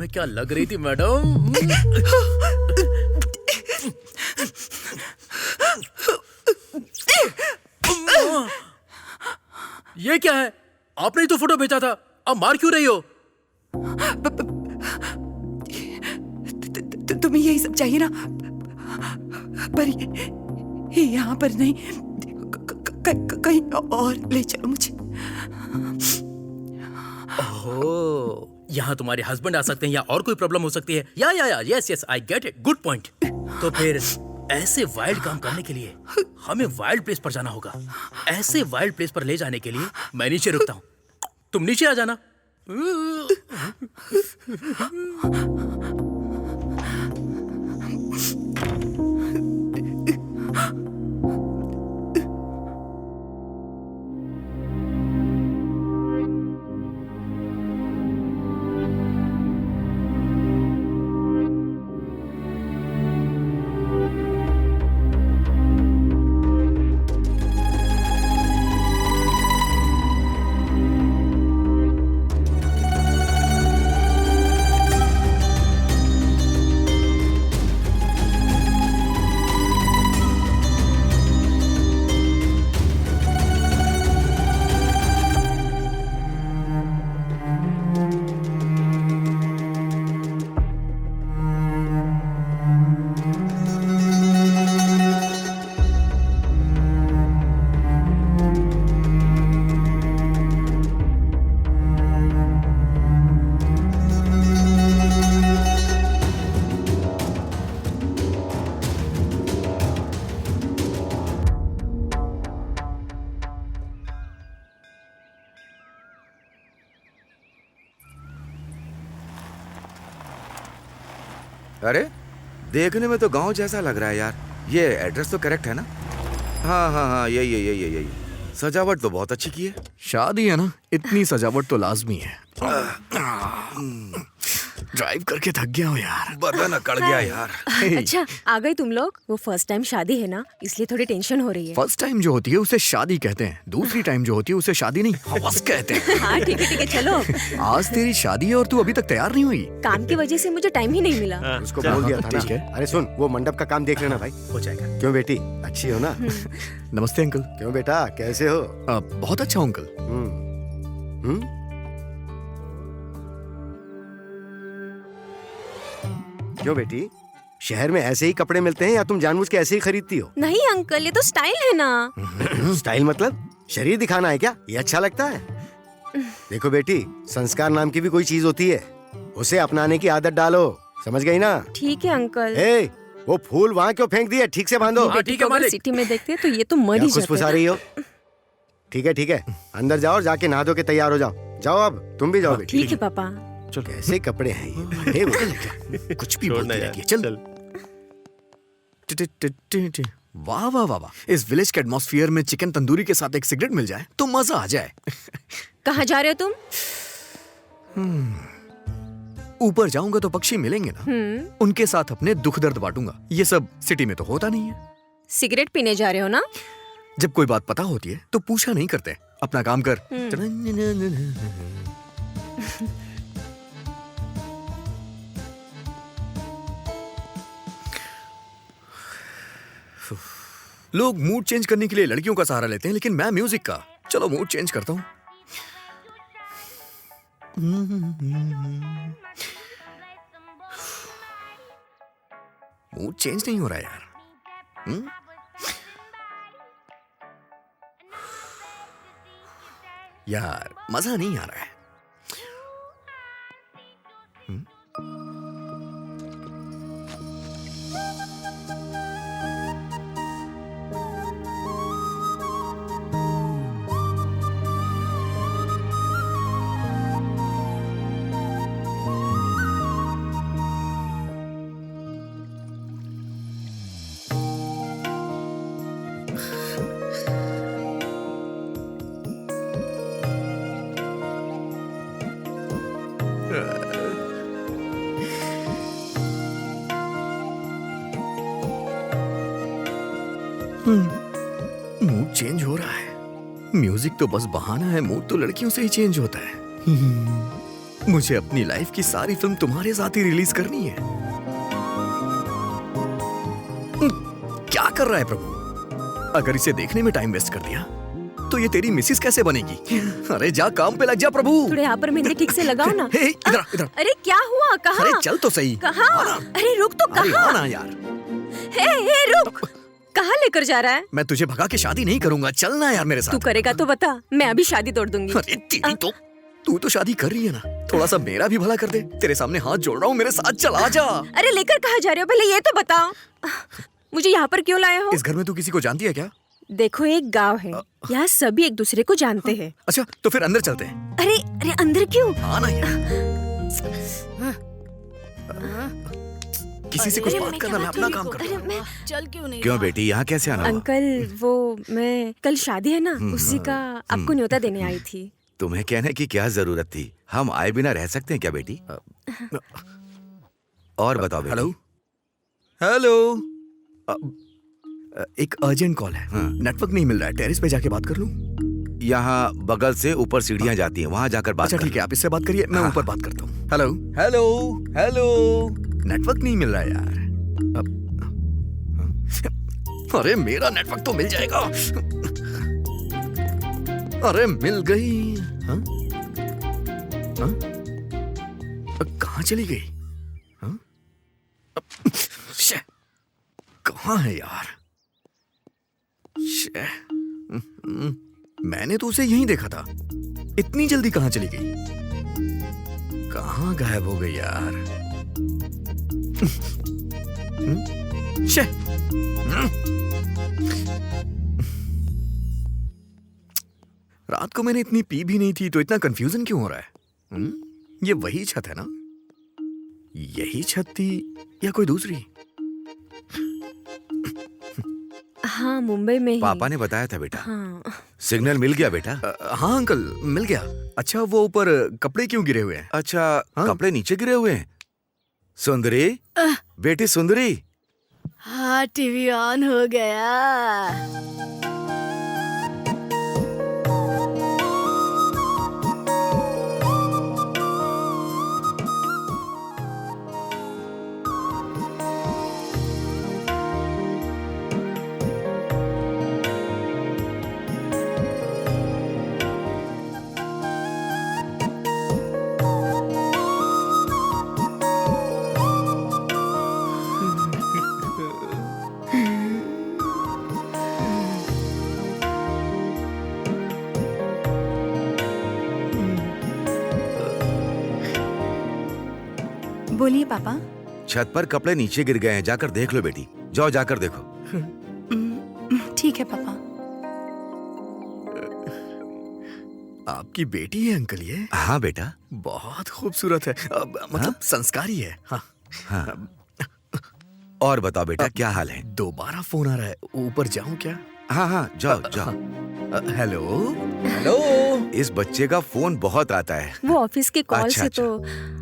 में क्या लग रही थी मैडम? ये क्या है? आपने ही तो फोटो भेजा था, अब मार क्यों रही हो? तुम्हें यही सब चाहिए ना, पर ये यहाँ पर नहीं, कहीं और ले चलो मुझे। ओह, यहाँ तुम्हारे हस्बैंड आ सकते हैं या और कोई प्रॉब्लम हो सकती है। या yes I get it, good point. तो फिर ऐसे वाइल्ड काम करने के लिए हमें वाइल्ड प्लेस पर जाना होगा। ऐसे वाइल्ड प्लेस पर ले जाने के लिए मैं नीचे रुकता हूँ, तुम नीचे आ जाना। अरे देखने में तो गांव जैसा लग रहा है यार। ये एड्रेस तो करेक्ट है ना? हाँ, यही। सजावट तो बहुत अच्छी की है। शादी है ना, इतनी सजावट तो लाजमी है। ड्राइव करके थक गया हूँ यार, बदन अकड़ गया यार। अच्छा आ गए तुम लोग। वो फर्स्ट टाइम शादी है ना, इसलिए थोड़ी टेंशन हो रही है। फर्स्ट टाइम जो होती है उसे शादी कहते हैं, दूसरी टाइम जो होती है उसे शादी नहीं हवस कहते हैं। हाँ ठीक है चलो। आज तेरी शादी है और तू अभी तक तैयार नहीं हुई। काम की वजह से मुझे टाइम ही नहीं मिला। उसको बोल दिया था ठीक है। ना। अरे सुन, वो मंडप का काम देख लेना भाई। हो जाएगा। क्यों बेटी, अच्छी हो ना? नमस्ते अंकल। क्यों बेटा, कैसे हो? बहुत अच्छा हूँ अंकल। क्यों बेटी, शहर में ऐसे ही कपड़े मिलते हैं या तुम जानबूझ के ऐसे ही खरीदती हो? नहीं अंकल, ये तो स्टाइल है ना। स्टाइल मतलब शरीर दिखाना है क्या? ये अच्छा लगता है? देखो बेटी, संस्कार नाम की भी कोई चीज होती है, उसे अपनाने की आदत डालो, समझ गई ना? ठीक है अंकल। ए, वो फूल वहाँ क्यों फेंक दिए? ठीक से बांधो। हाँ, ठीक है अगर मालिक। सिटी में देखते तो ये तो मर क्या ही खुशफुसा जाते। रही हो? ठीक है, अंदर जाओ और जाके नहा धो के तैयार हो जाओ। जाओ अब, तुम भी जाओ बेटी। ठीक है पापा। कैसे कपड़े हैं ये? बड़े वो। कुछ भी बोलती रहती है। चल। वाह वाह वाह वाह, इस विलेज के एटमॉस्फेयर में चिकन तंदूरी के साथ एक सिगरेट मिल जाए तो मजा आ जाए। कहाँ जा रहे हो तुम? ऊपर जाऊंगा तो पक्षी मिलेंगे ना, उनके साथ अपने दुख दर्द बांटूंगा। ये सब सिटी में तो होता नहीं है। सिगरेट पीने जा रहे हो ना? जब कोई बात पता होती है तो पूछा नहीं करते, अपना काम कर। लोग मूड चेंज करने के लिए लड़कियों का सहारा लेते हैं, लेकिन मैं म्यूजिक का। चलो मूड चेंज करता हूं। मूड चेंज नहीं हो रहा यार। यार मजा नहीं आ रहा है। मूड चेंज हो रहा है। म्यूजिक तो बस बहाना है, मूड तो लड़कियों से ही चेंज होता है। मुझे अपनी लाइफ की सारी फिल्म तुम्हारे साथ ही रिलीज करनी है। क्या कर रहा है प्रभु? अगर इसे देखने में टाइम वेस्ट कर दिया तो ये तेरी मिसिस कैसे बनेगी? अरे जा काम पे लग जा प्रभु। थोड़े यहाँ पर मेहंदी ठीक से लगाओ ना। हे, इधर इधर। अरे क्या हुआ? कहाँ? अरे चल तो सही। कहाँ? आना। अरे रुक तो, अरे कहाँ? आना यार। हे रुक, कहाँ लेकर जा रहा है? मैं तुझे भगा के शादी नहीं करूंगा, चलना यार मेरे तू साथ। करेगा तो बता, मैं अभी शादी तोड़ दूंगी। अरे तेरी तो, तू तो शादी कर रही है ना, थोड़ा सा मेरा भी भला कर दे। तेरे सामने हाथ जोड़ रहा हूँ, मेरे साथ चला जा। अरे लेकर कहाँ जा रहे हो, पहले ये तो बताओ। मुझे यहाँ पर क्यों लाए हो? इस घर में तू किसी को जानती है क्या? देखो एक गांव है, यहाँ सभी एक दूसरे को जानते हैं। अच्छा तो फिर अंदर चलते हैं। अरे अरे अंदर क्यों? आना यार। किसी से कुछ बात करना, मैं अपना काम करता हूँ। चल क्यों नहीं? क्यों बेटी, यहाँ कैसे आना हुआ? अंकल वो मैं कल शादी है ना, उसी का आपको न्योता देने आई थी। तुम्हें कहने की क्या जरूरत थी? हम आए बिना रह सकते हैं क्या बेटी? और बताओ बेटी। Hello hello. एक अर्जेंट कॉल है। नेटवर्क नहीं मिल रहा है, टेरेस पे जाके बात कर लूं? यहाँ बगल से ऊपर सीढ़ियाँ जाती हैं, वहाँ जाकर बात अच्छा कर ठीक है, लो। आप इससे बात करिए, मैं ऊपर बात करता हूँ। Hello hello hello. नेटवर्क नहीं मिल रहा है यार। अरे मेरा नेटवर्क तो मिल जाएगा। अरे मिल गई। हाँ? हाँ? कहाँ चली गई? हाँ? कहाँ है यार? मैंने तो उसे यहीं देखा था, इतनी जल्दी कहाँ चली गई? कहाँ गायब हो गई यार? शे। रात को मैंने इतनी पी भी नहीं थी, तो इतना कंफ्यूजन क्यों हो रहा है? ये वही छत है ना? यही छत थी या कोई दूसरी? हाँ मुंबई में ही। पापा ने बताया था बेटा। हाँ। सिग्नल मिल गया बेटा? हाँ अंकल मिल गया। अच्छा वो ऊपर कपड़े क्यों गिरे हुए हैं? अच्छा हाँ? कपड़े नीचे गिरे हुए हैं? सुंदरी, बेटी सुंदरी। हाँ टीवी ऑन हो गया। बोलिए पापा। छत पर कपड़े नीचे गिर गए हैं, जाकर देख लो बेटी। जाओ जाकर देखो। ठीक है पापा। आपकी बेटी है अंकल ये? हाँ बेटा। बहुत खूबसूरत है, मतलब संस्कारी है। हाँ। हाँ। और बताओ बेटा, क्या हाल है? दोबारा फोन आ रहा है, ऊपर जाऊं क्या? हाँ हाँ जाओ जाओ। Hello hello. इस बच्चे का फोन बहुत आता है। वो ऑफिस के कॉल अच्छा, से अच्छा। तो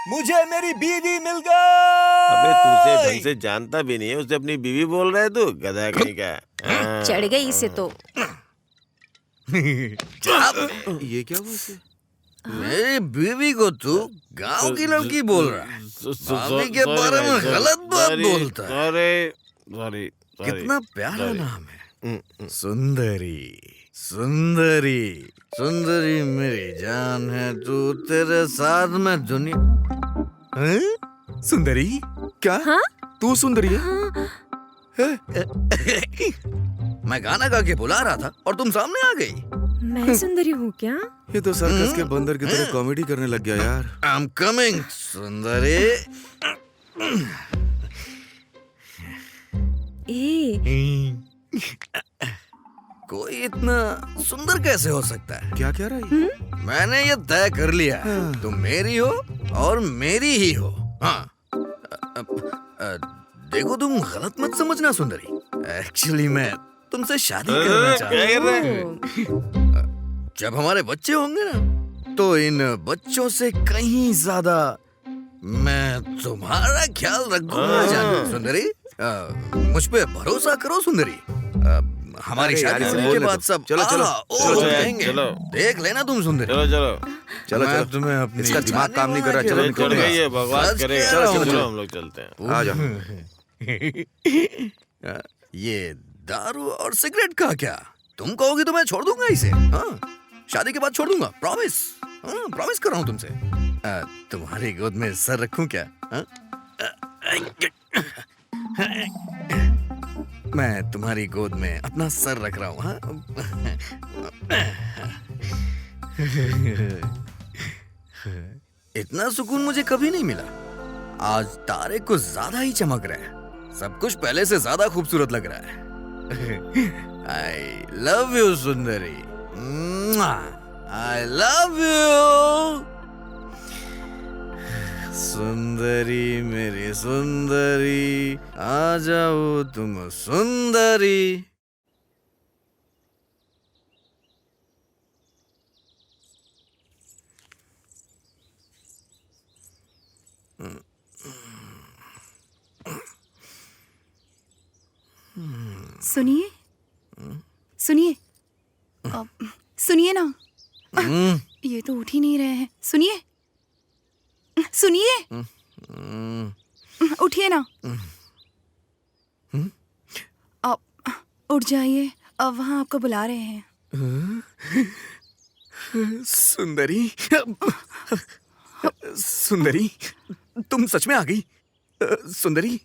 मुझे मेरी बीवी मिल गई। अबे तू उसे ढंग से जानता भी नहीं है, उसे अपनी बीवी बोल रहा है तू, गधा कहीं का। हाँ। चढ़ गई इसे तो। ये क्या हुआ इसे? मेरी बीवी को तू गांव की लड़की बोल रहा है, भाभी के बारे में गलत बात बोलता है। सॉरी कितना प्यारा नाम है, सुंदरी। सुंदरी सुंदरी मेरी जान है, तू तेरे साथ में दुनिया। हैं? सुंदरी क्या? हाँ? तू सुंदरी है? मैं गाना गा के बुला रहा था और तुम सामने आ गई। मैं सुंदरी हूँ क्या? ये तो सर्कस के बंदर की तरह कॉमेडी करने लग गया यार। आई एम कमिंग सुंदरी। ए, कोई इतना सुंदर कैसे हो सकता है? क्या कह रहा है? मैंने ये तय कर लिया है, तुम मेरी हो और मेरी ही हो। हाँ देखो, तुम गलत मत समझना सुंदरी, एक्चुअली मैं तुमसे शादी करना चाहता क्या कर रहा है? हूँ। जब हमारे बच्चे होंगे ना, तो इन बच्चों से कहीं ज्यादा मैं तुम्हारा ख्याल रखूंगा जान सुंदरी। मुझ पे भरोसा करो सुंदरी। हमारी अरे यार, शादी इसे होने बोलने के बाद दो। सब चलो, चलो, चलो, कहेंगे। चलो। देख लेना तुम सुंदरी। चलो चलो चलो मैं चलो, तुम्हें अपनी इसका दिमाग काम नहीं कर रहा। चलो चलो निकलो चढ़ गई है, यहाँ बकवास सच करेगा। कह रहा हूँ। चलो हम लोग चलते हैं। से। आ जाओ। ये दारू और सिगरेट का क्या? तुम कहोगी तो मैं छोड़ दूंगा इसे। हाँ, शादी के बाद छोड़ दूंगा, प्रॉमिस। हाँ, प्रॉमिस कर रहा हूँ तुमसे। तुम्हारी गोद में सर रखूं क्या? हाँ? मैं तुम्हारी गोद में अपना सर रख रहा हूँ। हाँ? इतना सुकून मुझे कभी नहीं मिला। आज तारे कुछ ज्यादा ही चमक रहे हैं, सब कुछ पहले से ज्यादा खूबसूरत लग रहा है। I love you Sundari, I love you सुंदरी मेरी सुंदरी, आ जाओ तुम सुंदरी। सुनिए सुनिए सुनिए ना, ये तो उठ ही नहीं रहे हैं। सुनिए सुनिए, उठिए ना। अब उठ जाइए, अब वहाँ आपको बुला रहे हैं। सुंदरी, सुंदरी, तुम सच में आ गई? सुंदरी,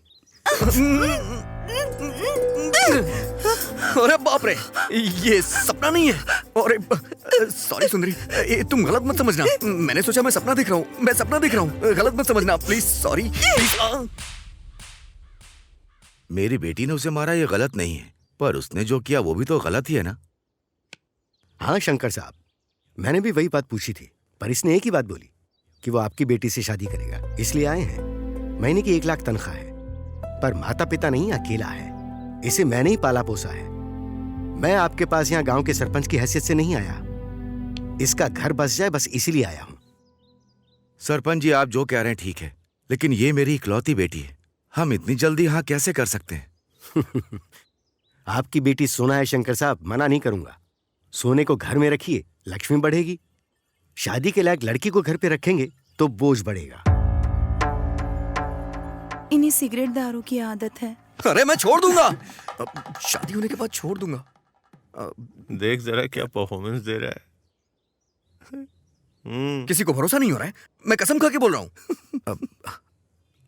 अरे बाप रे, ये सपना नहीं है। अरे सॉरी सुंदरी, ये तुम गलत मत समझना। मैंने सोचा मैं सपना देख रहा हूँ, मैं सपना देख रहा हूँ, गलत मत समझना प्लीज। Sorry please. मेरी बेटी ने उसे मारा, ये गलत नहीं है, पर उसने जो किया वो भी तो गलत ही है ना। हाँ शंकर साहब, मैंने भी वही बात पूछी थी, पर इसने एक ही बात बोली कि वो आपकी बेटी से शादी करेगा, इसलिए आए हैं। महीने की 1 लाख तनख्वाह है, पर माता पिता नहीं, अकेला है। इसे मैंने ही पाला पोसा है। मैं आपके पास यहाँ गांव के सरपंच की हैसियत से नहीं आया, इसका घर बस जाए बस इसीलिए आया हूं। सरपंच जी, आप जो कह रहे हैं ठीक है, लेकिन ये मेरी इकलौती बेटी है, हम इतनी जल्दी यहाँ कैसे कर सकते हैं? आपकी बेटी सोना है शंकर साहब, मना नहीं करूंगा। सोने को घर में रखिए, लक्ष्मी बढ़ेगी। शादी के लायक लड़की को घर पे रखेंगे तो बोझ बढ़ेगा। इन्हें सिगरेट दारू की आदत है। अरे मैं छोड़ दूंगा, शादी होने के बाद छोड़ दूंगा। देख जरा क्या परफॉर्मेंस दे रहा है। किसी को भरोसा नहीं हो रहा है, मैं कसम खा के बोल रहा हूँ। अब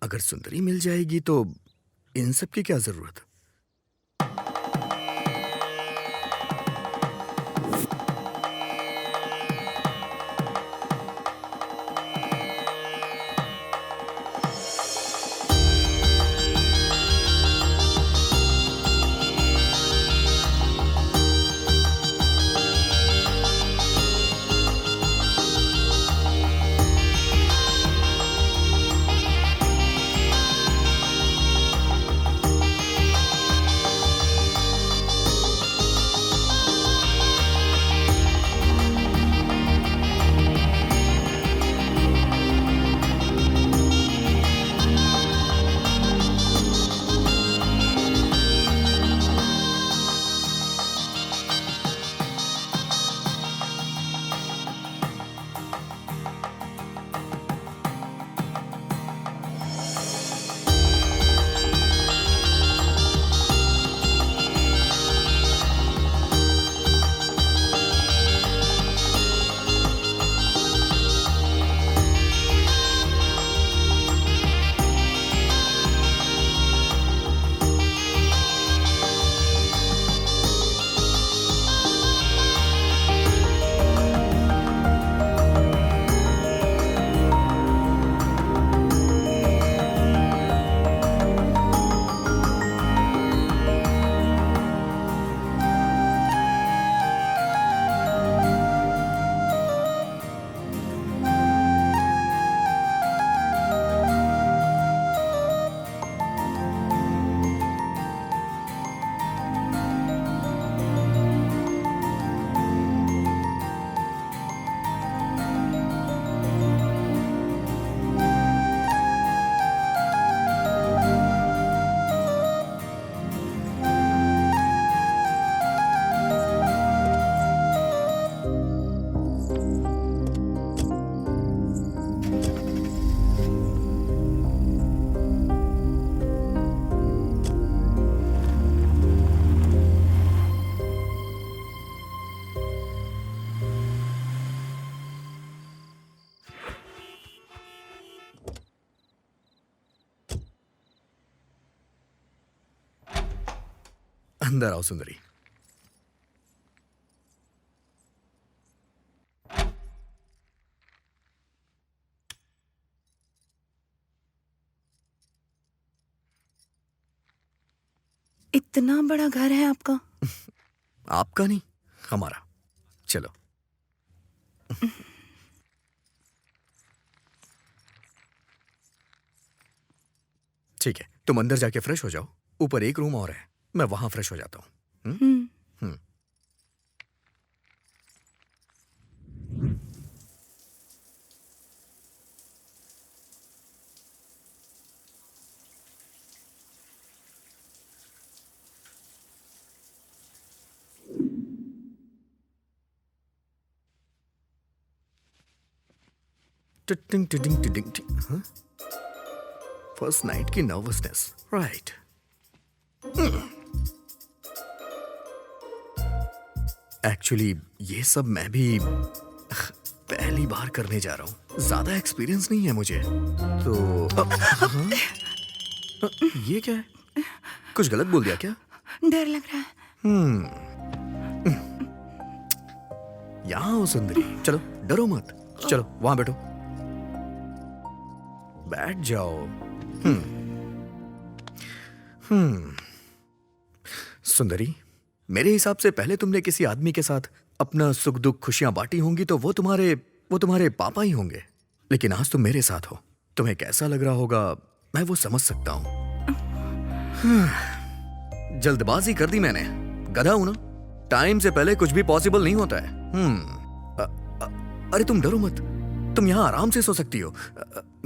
अगर सुंदरी मिल जाएगी तो इन सब की क्या जरूरत? अंदर आओ सुंदरी। इतना बड़ा घर है आपका? आपका नहीं, हमारा। चलो। ठीक है, तुम अंदर जाके फ्रेश हो जाओ। ऊपर एक रूम और है, मैं वहां फ्रेश हो जाता हूँ। टिटिंग टिटिंग टिटिंग टिटिंग। हाँ? फर्स्ट नाइट की नर्वसनेस, राइट। एक्चुअली ये सब मैं भी पहली बार करने जा रहा हूँ, ज्यादा एक्सपीरियंस नहीं है मुझे तो। हाँ? ये क्या है? कुछ गलत बोल दिया क्या? डर लग रहा है। यहाँ हो सुंदरी, चलो डरो मत, चलो वहां बैठो, बैठ जाओ। सुंदरी, मेरे हिसाब से पहले तुमने किसी आदमी के साथ अपना सुख दुख खुशियां बांटी होंगी तो वो तुम्हारे पापा ही होंगे। लेकिन आज तुम मेरे साथ हो, तुम्हें कैसा लग रहा होगा मैं वो समझ सकता हूं। जल्दबाजी कर दी मैंने, गधा हूं ना, टाइम से पहले कुछ भी पॉसिबल नहीं होता है। अरे तुम डरो मत, तुम यहाँ आराम से सो सकती हो,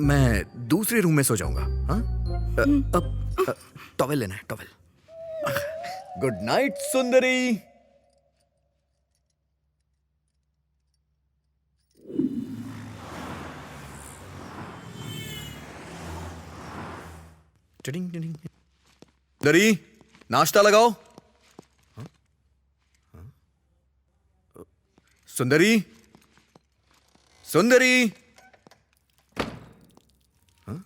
मैं दूसरे रूम में सो जाऊंगा। हाँ? अब टॉवेल लेना है, टॉवेल। गुड नाइट सुंदरी। सुंदरी, नाश्ता लगाओ। सुंदरी, सुंदरी। हाँ?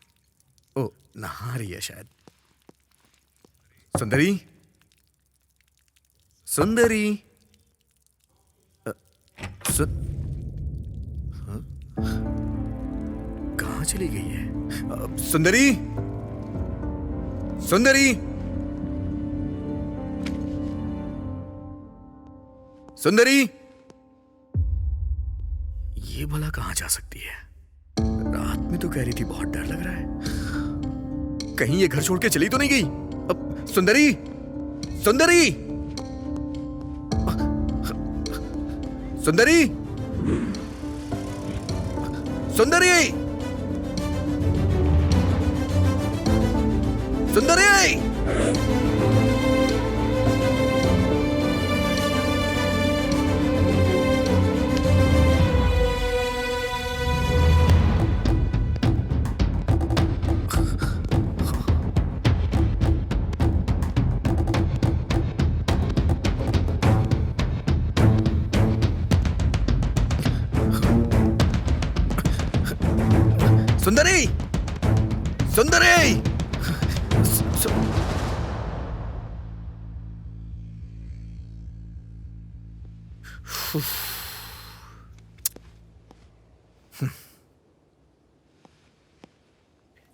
ओ, नहा रही है शायद। सुंदरी, सुंदरी। हाँ? कहाँ चली गई है? सुंदरी, सुंदरी, सुंदरी। ये भला कहां जा सकती है? रात में तो कह रही थी बहुत डर लग रहा है, कहीं ये घर छोड़ के चली तो नहीं गई? अब सुंदरी, सुंदरी, सुंदरी, सुंदरी, सुंदरी। सुंदरी, सुंदरी।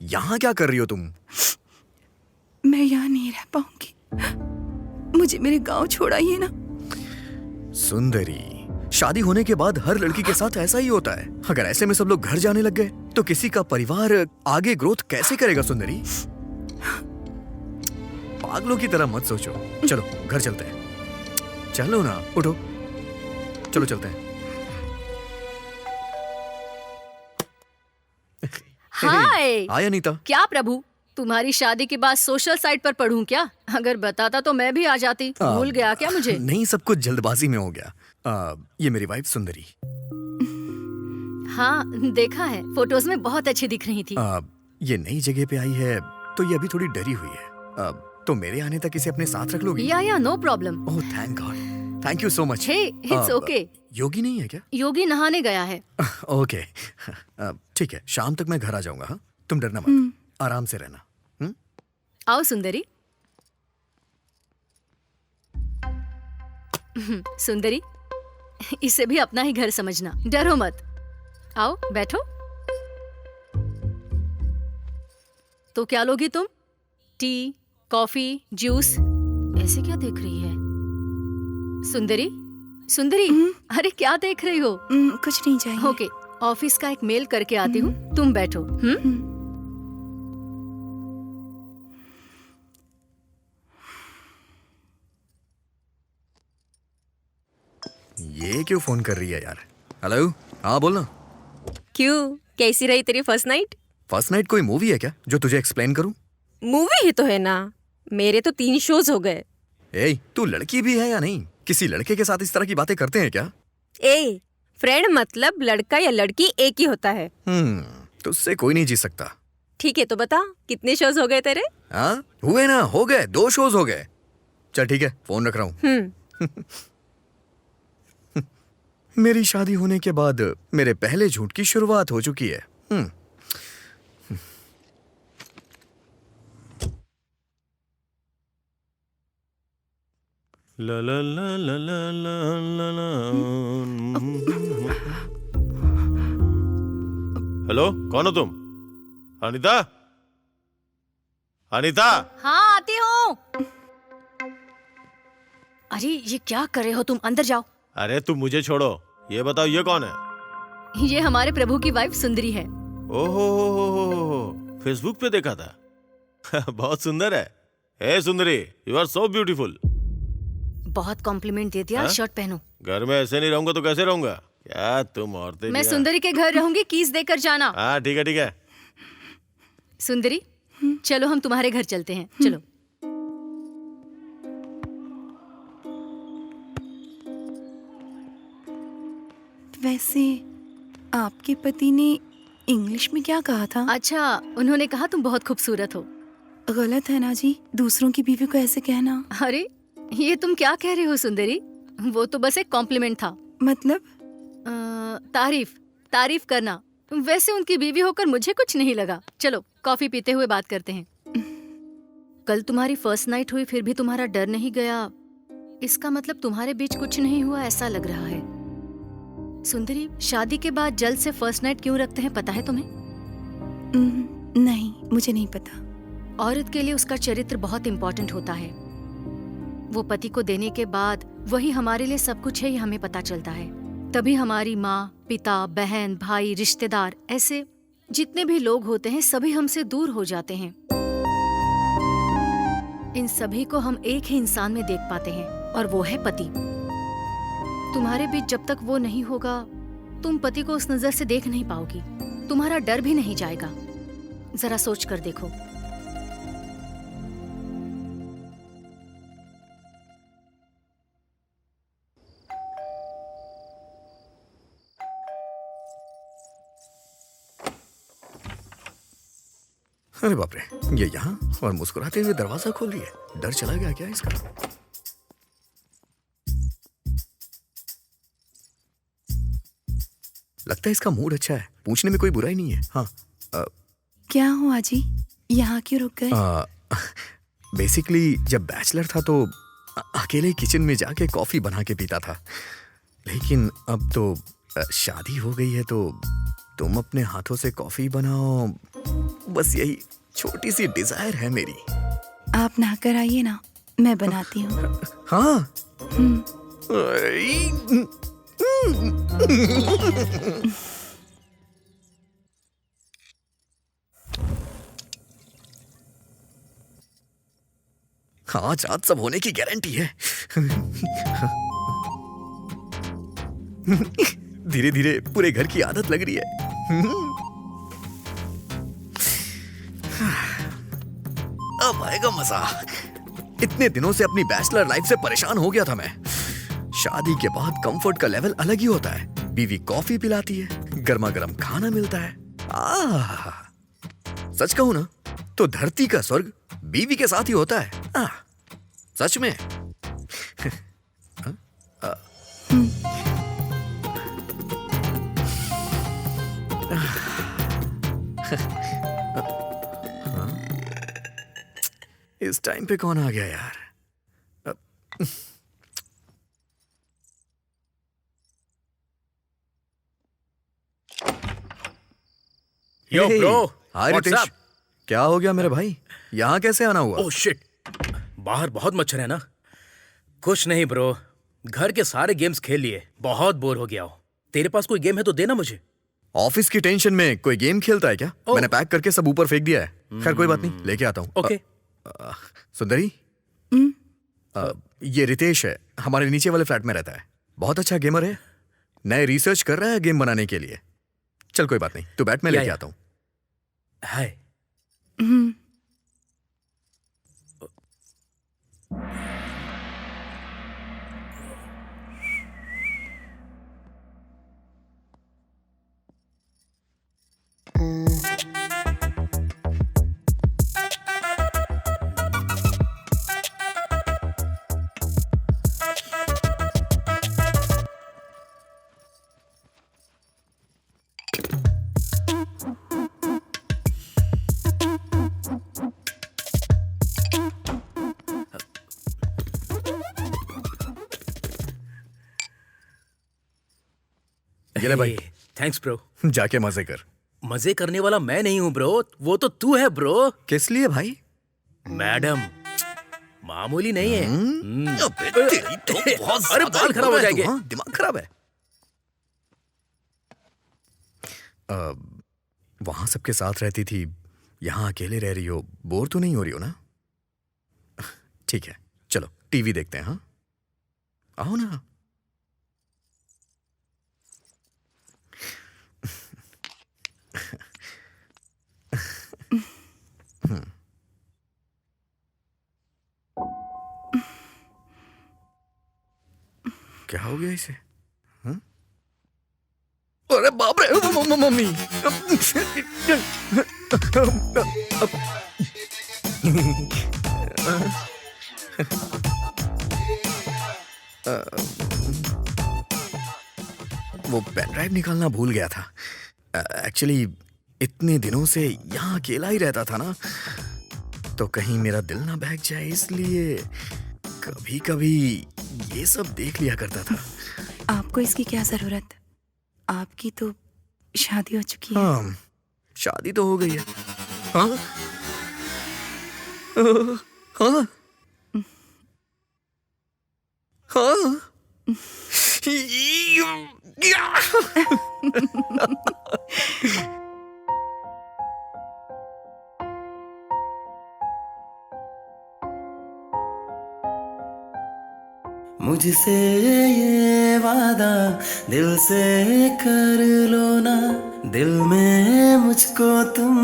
यहां क्या कर रही हो तुम? मैं यहाँ नहीं रह पाऊंगी, मुझे मेरे गांव छोड़ाइए ना। सुंदरी, शादी होने के बाद हर लड़की के साथ ऐसा ही होता है। अगर ऐसे में सब लोग घर जाने लग गए तो किसी का परिवार आगे ग्रोथ कैसे करेगा? सुंदरी, पागलों की तरह मत सोचो। चलो घर चलते हैं, चलो ना, उठो, चलो चलते हैं। हाय। हाय अनीता। क्या प्रभु, तुम्हारी शादी के बाद सोशल साइट पर पढ़ूं क्या? अगर बताता तो मैं भी आ जाती। भूल गया क्या मुझे? नहीं, सब कुछ जल्दबाजी में हो गया। ये मेरी वाइफ सुंदरी। हाँ देखा है, फोटोज में बहुत अच्छी दिख रही थी। ये नई जगह पे आई है तो ये अभी थोड़ी डरी हुई है। तो मेरे आने तक इसे अपने साथ रख लोगी? या no problem. Oh thank God, thank you so much. Hey, it's okay. Yogi नहीं है क्या? योगी नहाने गया है। ओके ठीक है, शाम तक मैं घर आ जाऊंगा। हाँ, तुम डरना मत, आराम से रहना। आओ सुंदरी। सुंदरी, इसे भी अपना ही घर समझना, डरो मत। आओ बैठो। तो क्या लोगी तुम? T, coffee, juice? ऐसे क्या देख रही है? सुंदरी, सुंदरी, अरे क्या देख रही हो? कुछ नहीं चाहिए। ओके, ऑफिस का एक मेल करके आती हूँ, तुम बैठो। ये क्यों फोन कर रही है यार? हेलो, हाँ बोलना। क्यों, कैसी रही तेरी फर्स्ट नाइट? फर्स्ट नाइट कोई मूवी है क्या जो तुझे एक्सप्लेन करूं? मूवी ही तो है ना, मेरे तो 3 शोज हो गए। ए, तू लड़की भी है या नहीं? किसी लड़के के साथ इस तरह की बातें करते हैं क्या? ए, फ्रेंड मतलब लड़का या लड़की एक ही होता है। तुझसे कोई नहीं जी सकता। ठीक है तो बता, कितने शोज हो गए तेरे? हाँ हुए ना, हो गए, 2 शोज हो गए। चल ठीक है, फोन रख रहा हूँ। मेरी शादी होने के बाद मेरे पहले झूठ की शुरुआत हो चुकी है। ला ला ला ला ला ला ला ला। हेलो, कौन हो तुम? अनीता? अनीता? हाँ आती हूँ। अरे ये क्या कर रहे हो तुम? अंदर जाओ। अरे तुम मुझे छोड़ो, ये बताओ ये कौन है? ये हमारे प्रभु की वाइफ सुंदरी है। ओहो, फेसबुक पे देखा था। बहुत सुंदर है। ए सुंदरी, यू आर सो ब्यूटीफुल। बहुत कॉम्प्लीमेंट दे दिया। हाँ? शर्ट पहनो। घर में ऐसे नहीं रहूंगा तो कैसे रहूंगा? क्या तुम औरतें मैं भी सुंदरी के घर रहूंगी, कीज देकर जाना। हाँ ठीक है ठीक है। सुंदरी, चलो हम तुम्हारे घर चलते हैं, चलो। वैसे आपके पति ने इंग्लिश में क्या कहा था? अच्छा, उन्होंने कहा तुम बहुत खूबसूरत हो। गलत है ना जी, दूसरों की बीवी को ऐसे कहना। अरे ये तुम क्या कह रही हो सुंदरी? वो तो बस एक कॉम्प्लीमेंट था। मतलब? तारीफ करना। वैसे उनकी बीवी होकर मुझे कुछ नहीं लगा। चलो कॉफी पीते हुए बात करते हैं। कल तुम्हारी फर्स्ट नाइट हुई, फिर भी तुम्हारा डर नहीं गया। इसका मतलब तुम्हारे बीच कुछ नहीं हुआ, ऐसा लग रहा है। सुंदरी, शादी के बाद जल्द से फर्स्ट नाइट क्यों रखते हैं, पता है तुम्हें? नहीं, मुझे नहीं पता। औरत के लिए उसका चरित्र बहुत इम्पोर्टेंट होता है। वो पति को देने के बाद वही हमारे लिए सब कुछ है, ये हमें पता चलता है। तभी हमारी माँ, पिता, बहन, भाई, रिश्तेदार, ऐसे जितने भी लोग होते हैं सभी हमसे दूर हो जाते हैं। इन सभी को हम एक ही इंसान में देख पाते हैं और वो है पति। तुम्हारे बीच जब तक वो नहीं होगा, तुम पति को उस नजर से देख नहीं पाओगी। तुम्हारा डर भी नहीं जाएगा। जरा सोच कर देखो। अरे बाप रे, ये यहाँ और मुस्कुराते हुए दरवाजा खोल रही है। डर चला गया क्या इसका? लगता है इसका मूड अच्छा है, पूछने में कोई बुराई नहीं है। हाँ क्या हुआ जी, यहाँ क्यों रुक गए? बेसिकली जब बैचलर था तो अकेले किचन में जाके कॉफी बना के पीता था, लेकिन अब तो शादी हो गई है तो तुम अपने हाथों से कॉफी बनाओ, बस यही छोटी सी डिजायर है मेरी। आप नहाकर आइए ना, मैं बनाती हूँ। हाँ। आज आज सब होने की गारंटी है। धीरे धीरे पूरे घर की आदत लग रही है। अब आएगा मजा। इतने दिनों से अपनी बैचलर लाइफ से परेशान हो गया था मैं। शादी के बाद कंफर्ट का लेवल अलग ही होता है। बीवी कॉफी पिलाती है, गर्मा गर्म खाना मिलता है। सच कहूं ना तो धरती का स्वर्ग बीवी के साथ ही होता है। सच में। इस टाइम पे कौन आ गया यार? Yo, bro. हाय What's रितेश, up? क्या हो गया मेरे भाई? यहाँ कैसे आना हुआ? ओह शिट, बाहर बहुत मच्छर है ना। कुछ नहीं ब्रो, घर के सारे गेम्स खेल लिए, बहुत बोर हो गया हूँ। तेरे पास कोई गेम है तो देना मुझे। ऑफिस की टेंशन में कोई गेम खेलता है क्या? ओह। मैंने पैक करके सब ऊपर फेंक दिया है। खैर कोई बात नहीं, लेके आता हूँ। ओके। सुंदरी, ये रितेश है, हमारे नीचे वाले फ्लैट में रहता है। बहुत अच्छा गेमर है, नए रिसर्च कर रहा है गेम बनाने के लिए। चल कोई बात नहीं, तू बैठ, मैं लेके आता हूँ। हाय। ये ले भाई, थैंक्स ब्रो। जाके मजे कर। मजे करने वाला मैं नहीं हूँ ब्रो, वो तो तू है ब्रो। किस लिए भाई? मैडम मामूली नहीं है। अबे तेरी तो बहुत अरे ज्यादा बाल खराब हो बोल रहा है जाएंगे। तू, हाँ? दिमाग खराब है। वहां सबके साथ रहती थी, यहाँ अकेले रह रही हो, बोर तो नहीं हो रही हो ना? ठीक है, चलो टीवी देखते हैं। हाँ आओ ना। क्या हो गया इसे? हाँ? अरे बाप रे, मम्मी। वो पेन ड्राइव निकालना भूल गया था। एक्चुअली इतने दिनों से यहाँ अकेला ही रहता था ना, तो कहीं मेरा दिल ना बहक जाए, इसलिए कभी कभी ये सब देख लिया करता था। आपको इसकी क्या जरूरत? आपकी तो शादी हो चुकी है। हाँ, शादी तो हो गई है। हाँ हाँ हाँ। मुझसे ये वादा दिल से कर लो ना, दिल में मुझको तुम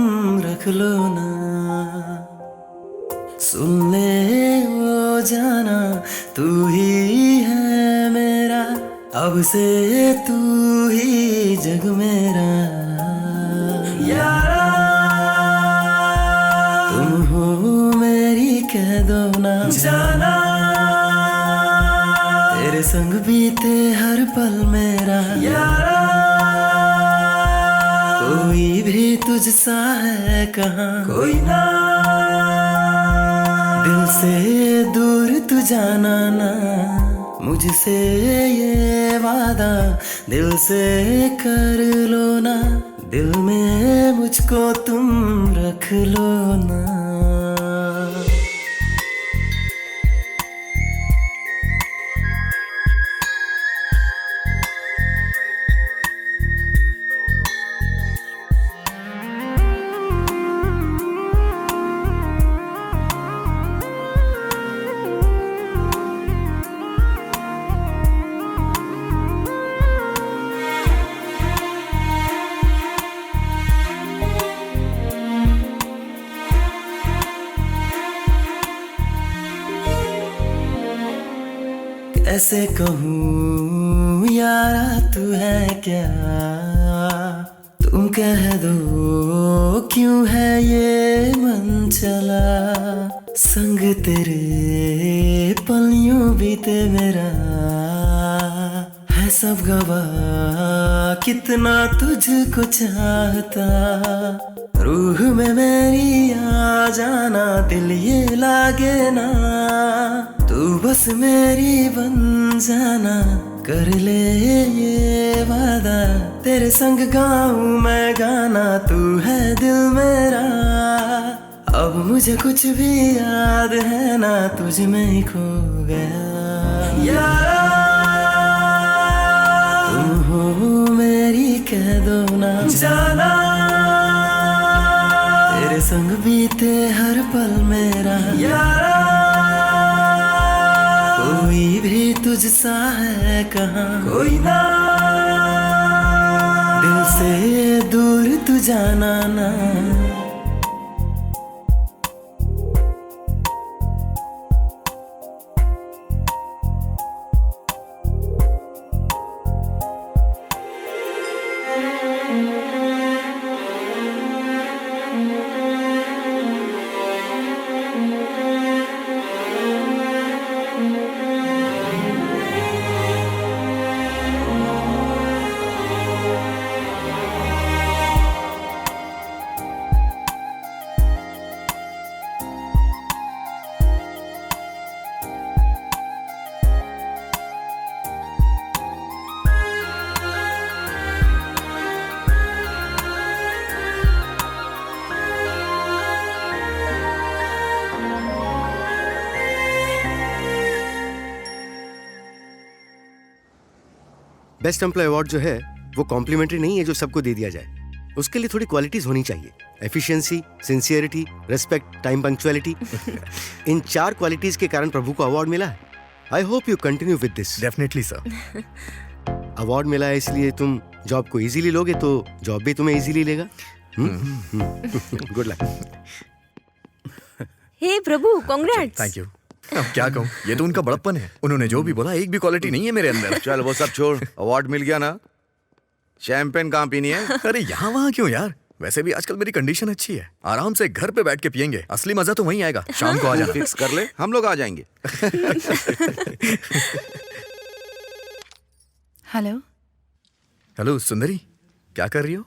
रख लो ना। सुन ले वो जाना, तू ही है मेरा, अब से तू ही जग मेरा। यारा तुम हो मेरी, कह दो ना जाना, तेरे संग बीते हर पल मेरा। यारा कोई भी तुझसा है कहाँ, कोई ना, दिल से दूर तू जाना ना। मुझसे ये वादा दिल से कर लो ना, दिल में मुझको तुम रख लो ना। कैसे कहूँ यारा तू है क्या, तुम कह दो क्यों है ये मन चला। संग तेरे पल यूं बीते मेरा, है सब गवाह कितना तुझको चाहता। रूह में मेरी आ जाना, दिल ये लागे ना, तू बस मेरी बन जाना। कर ले ये वादा तेरे संग गाऊं मैं गाना, तू है दिल मेरा। अब मुझे कुछ भी याद है ना, तुझ में ही खो गया यारा। तुम हो मेरी कह दो ना जाना, तेरे संग बीते हर पल मेरा यारा। कोई भी तुझसा है कहाँ, कोई ना। दिल से दूर तू जाना ना। बेस्ट एम्प्लॉय अवार्ड जो है वो कॉम्प्लीमेंट्री नहीं है जो सबको दे दिया जाए। उसके लिए थोड़ी क्वालिटीज होनी चाहिए। Efficiency, sincerity, respect, time punctuality. इन 4 क्वालिटीज के कारण प्रभु को अवार्ड मिला है। I hope you continue with this. Definitely sir. Award मिला है इसलिए तुम जॉब को इजीली लोगे तो जॉब भी तुम्हें इजीली लेगा। Good luck. हे प्रभु, कांग्रेट्स। Thank you. अब क्या कहूँ, ये तो उनका बड़प्पन है। उन्होंने जो भी बोला एक भी क्वालिटी नहीं है मेरे अंदर। चल वो सब छोड़, अवार्ड मिल गया ना, शैंपेन कहाँ पीनी है? अरे यहाँ वहाँ क्यों यार, वैसे भी आजकल मेरी कंडीशन अच्छी है। आराम से घर पे बैठ के पियेंगे। असली मजा तो वहीं आएगा। शाम को आ जाना। फिक्स कर ले, हम लोग आ जाएंगे। हेलो। हेलो सुंदरी, क्या कर रही हो?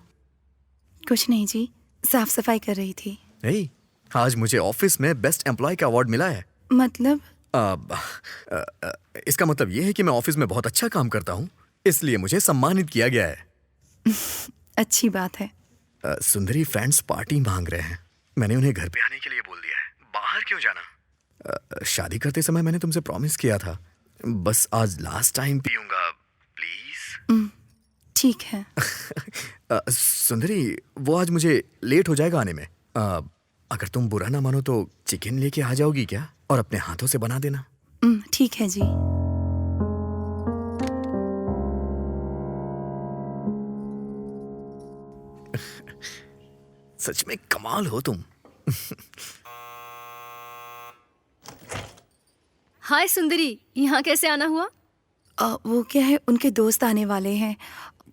कुछ नहीं जी, साफ सफाई कर रही थी। नहीं, आज मुझे ऑफिस में बेस्ट एम्प्लॉय का अवार्ड मिला है। मतलब? इसका मतलब ये है कि मैं ऑफिस में बहुत अच्छा काम करता हूँ, इसलिए मुझे सम्मानित किया गया है। अच्छी बात है। सुंदरी, फ्रेंड्स पार्टी मांग रहे हैं। मैंने उन्हें घर पे आने के लिए बोल दिया है। बाहर क्यों जाना? शादी करते समय मैंने तुमसे प्रॉमिस किया था, बस आज लास्ट टाइम पीऊंगा, प्लीज। ठीक है। सुंदरी, वो आज मुझे लेट हो जाएगा आने में। अगर तुम बुरा ना मानो तो चिकन लेके आ जाओगी क्या, और अपने हाथों से बना देना। ठीक है जी। सच में कमाल हो तुम। हाय सुंदरी, यहाँ कैसे आना हुआ? वो क्या है, उनके दोस्त आने वाले हैं।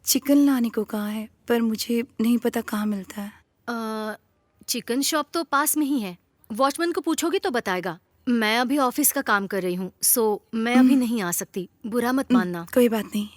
चिकन लाने को कहा है, पर मुझे नहीं पता कहाँ मिलता है। चिकन शॉप तो पास में ही है। वॉचमैन को पूछोगी तो बताएगा। मैं अभी ऑफिस का काम कर रही हूँ, सो मैं अभी नहीं आ सकती। बुरा मत मानना। कोई बात नहीं।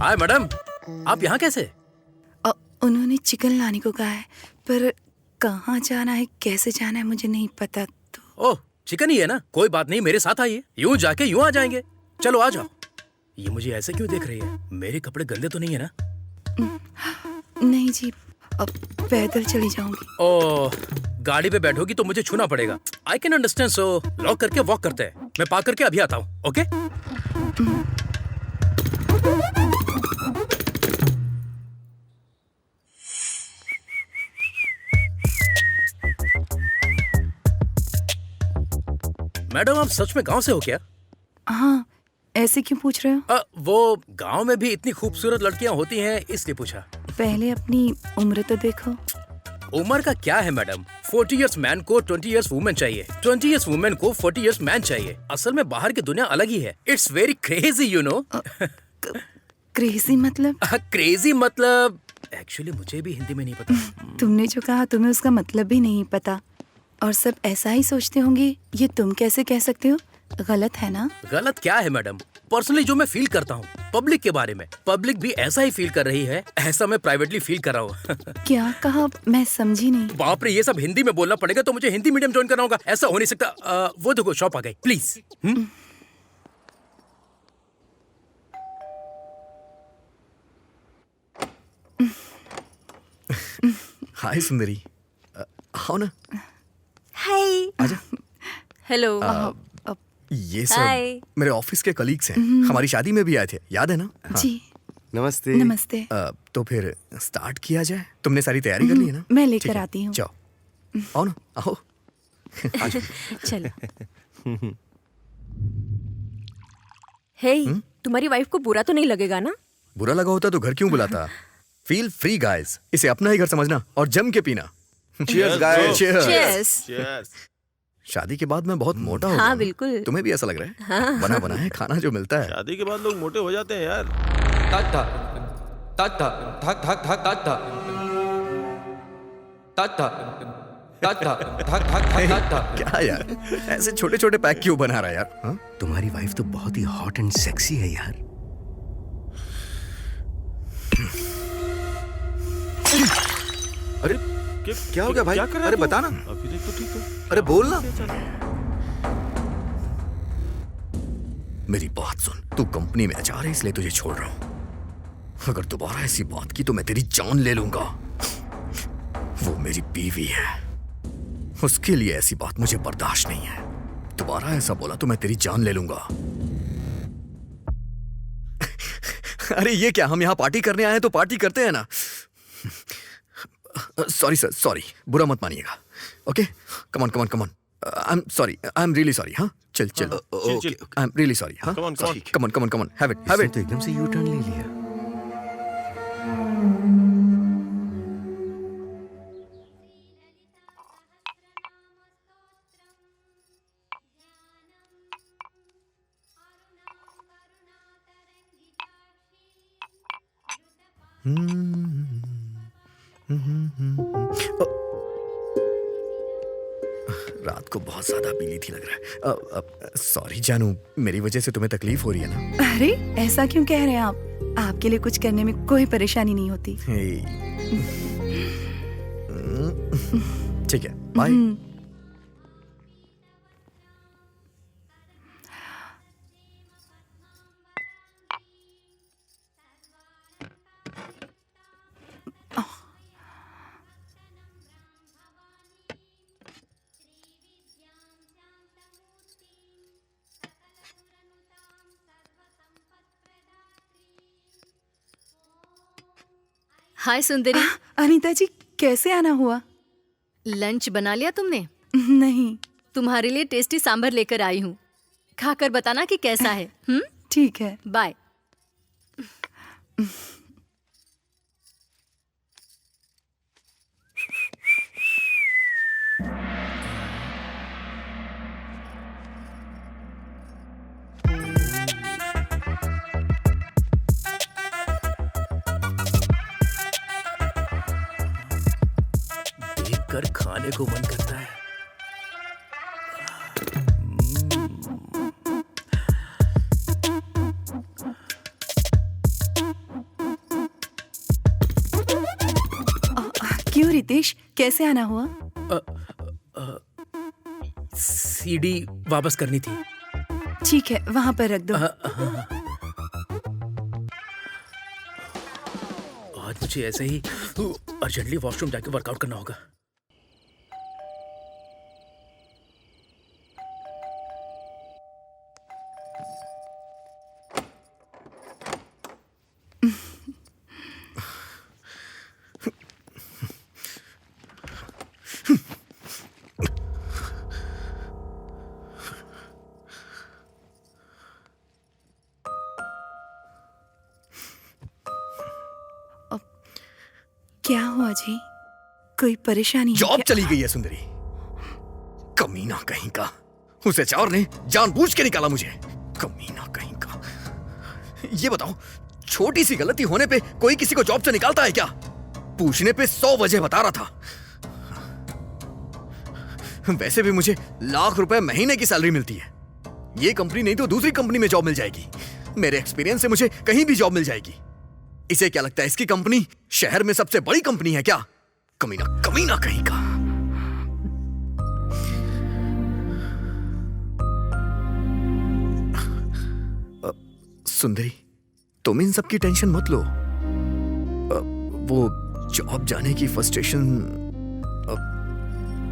हाय मैडम, आप यहाँ कैसे? उन्होंने चिकन लाने को कहा है, पर कहाँ जाना है, कैसे जाना है मुझे नहीं पता। तो ओह, चिकन ही है ना, कोई बात नहीं, मेरे साथ आइए। यूं जाके यूं आ जाएंगे। चलो आ जाओ। ये मुझे ऐसे क्यों देख रही है? मेरे कपड़े गंदे तो नहीं है ना? नहीं जी, अब पैदल चली जाऊंगी। ओह, गाड़ी पे बैठोगी तो मुझे छूना पड़ेगा। I can understand, so lock करके वॉक करते हैं। मैं पार्क करके अभी आता हूँ। ओके? मैडम, आप सच में गांव से हो क्या? हाँ, ऐसे क्यों पूछ रहे हो? वो गांव में भी इतनी खूबसूरत लड़कियां होती हैं, इसलिए पूछा। पहले अपनी उम्र तो देखो। उम्र का क्या है मैडम? 40 इयर्स मैन को 20 इयर्स वुमेन चाहिए, 20 इयर्स वुमेन को 40 इयर्स मैन चाहिए। असल में बाहर की दुनिया अलग ही है। It's very crazy, you know. Crazy मतलब? क्रेजी मतलब एक्चुअली मुझे भी हिंदी में नहीं पता। तुमने जो कहा तुम्हें उसका मतलब भी नहीं पता। और सब ऐसा ही सोचते होंगे, ये तुम कैसे कह सकते हो? गलत है ना? गलत क्या है मैडम? पर्सनली जो मैं फील करता हूँ पब्लिक के बारे में, पब्लिक भी ऐसा ही फील कर रही है, ऐसा मैं प्राइवेटली फील कर रहा हूँ। क्या कहा? मैं समझी नहीं। बाप रे, ये सब हिंदी में बोलना पड़ेगा तो मुझे हिंदी मीडियम ज्वाइन करना होगा, ऐसा हो नहीं सकता। वो देखो शॉप आ गई, प्लीज। हाय सुंदरी, आओ ना। हाय। आजा। हेलो। ये हाय। सब मेरे ऑफिस के कलीग्स हैं, हमारी शादी में भी आए थे, याद है ना? हाँ। जी नमस्ते। नमस्ते। तो फिर स्टार्ट किया जाए। तुमने सारी तैयारी कर ली है ना? मैं ठीक लेकर है, आती हूँ। जाओ, आओ ना, आओ। चलो। हे, तुम्हारी वाइफ को बुरा तो नहीं लगेगा ना? बुरा लगा होता तो घर क्यों बुलाता? फील फ्री गाइस, इसे अपना ही घर समझना और जम के पीना। Cheers, guys. Cheers। Cheers. शादी के बाद मैं बहुत मोटा हो गया हाँ हूँ। बिल्कुल। तुम्हें भी ऐसा लग रहा है? बना बना है खाना जो मिलता है। शादी के बाद लोग मोटे हो जाते हैं यार। क्या यार, ऐसे छोटे छोटे पैक क्यों बना रहा है यार? हाँ? तुम्हारी वाइफ तो बहुत ही हॉट एंड सेक्सी है यार। अरे क्या हो गया भाई? क्या कर रहा है अरे तू? बता ना। अभी देख तो ठीक है। अरे बोल ना। मेरी बात सुन, तू कंपनी में HR है इसलिए तुझे छोड़ रहा हूं। अगर दोबारा ऐसी बात की तो मैं तेरी जान ले लूंगा। वो मेरी बीवी है, उसके लिए ऐसी बात मुझे बर्दाश्त नहीं है। दोबारा ऐसा बोला तो मैं तेरी जान ले लूंगा। अरे ये क्या, हम यहाँ पार्टी करने आए हैं तो पार्टी करते हैं ना। सॉरी सर, सॉरी, बुरा मत मानिएगा। Okay, come on come on come on. I am sorry, I am really sorry. हाँ चल चल, chill. I am really sorry. हाँ Come on, come on. Come on come on come on, have it have इसने इट। तो एकदम से यू टर्न ले लिया। रात को बहुत ज्यादा पीली थी लग रहा है। सॉरी जानू, मेरी वजह से तुम्हें तकलीफ हो रही है ना? अरे ऐसा क्यों कह रहे हैं आप? आपके लिए कुछ करने में कोई परेशानी नहीं होती। ठीक है, बाय। हाय सुंदरी। अनीता जी, कैसे आना हुआ? लंच बना लिया तुमने? नहीं। तुम्हारे लिए टेस्टी सांभर लेकर आई हूँ, खाकर बताना कि कैसा है। ठीक है। बाय। देखकर खाने को मन करता है। क्यों रितेश, कैसे आना हुआ? सीडी वापस करनी थी। ठीक है, वहां पर रख दो। आज मुझे ऐसे ही अर्जेंटली वॉशरूम जाके वर्कआउट करना होगा। क्या हुआ जी? कोई परेशानी है जॉब क्या? चली गई है सुंदरी, कमीना कहीं का। उस HR ने जानबूझ के निकाला मुझे, कमीना कहीं का। ये बताओ, छोटी सी गलती होने पे कोई किसी को जॉब से निकालता है क्या? पूछने पे 100 वजह बता रहा था। वैसे भी मुझे लाख रुपए महीने की सैलरी मिलती है। ये कंपनी नहीं तो दूसरी कंपनी में जॉब मिल जाएगी। मेरे एक्सपीरियंस से मुझे कहीं भी जॉब मिल जाएगी। इसे क्या लगता है इसकी कंपनी शहर में सबसे बड़ी कंपनी है क्या? कमीना कमीना कहीं का। सुंदरी, तुम इन सब की टेंशन मत लो। वो जॉब जाने की फ्रस्ट्रेशन,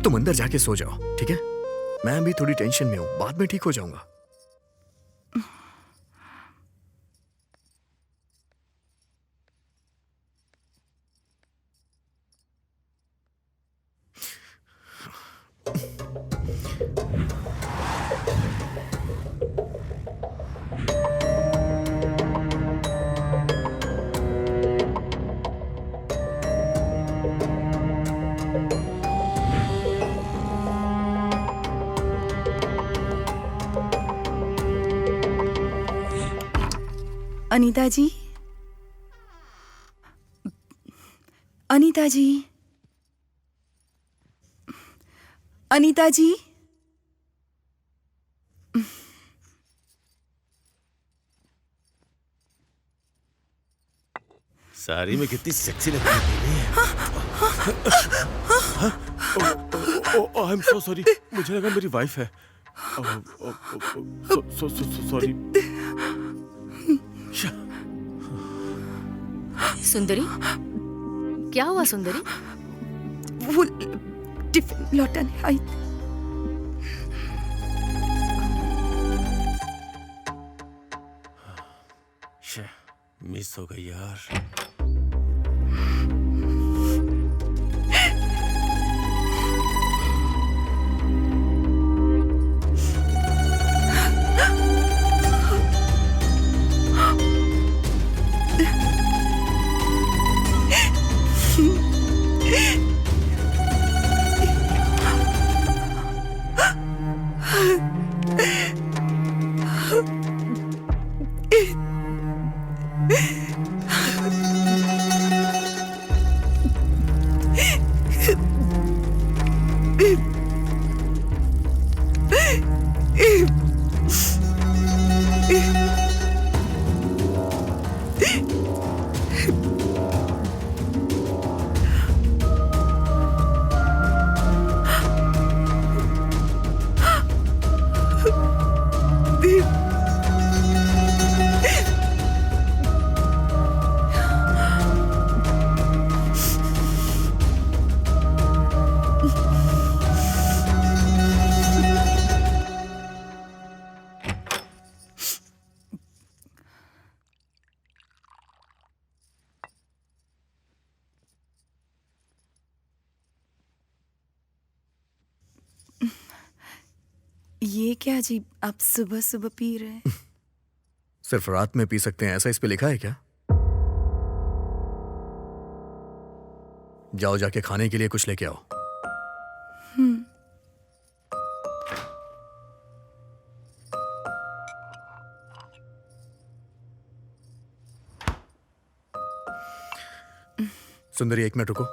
तुम अंदर जाके सो जाओ, ठीक है? मैं भी थोड़ी टेंशन में हूं, बाद में ठीक हो जाऊंगा। अनीता जी, अनीता जी, अनीता जी। साड़ी में कितनी सेक्सी लग रही है। आई एम सो सॉरी, मुझे लगा मेरी वाइफ है। सॉरी। सुंदरी, क्या हुआ सुंदरी? वो टिफिन लौटाने आई। मिस हो गई यार। ये क्या जी, आप सुबह सुबह पी रहे हैं? सिर्फ रात में पी सकते हैं ऐसा इस पे लिखा है क्या? जाओ जाके खाने के लिए कुछ लेके आओ। सुंदरी, 1 मिनट रुको।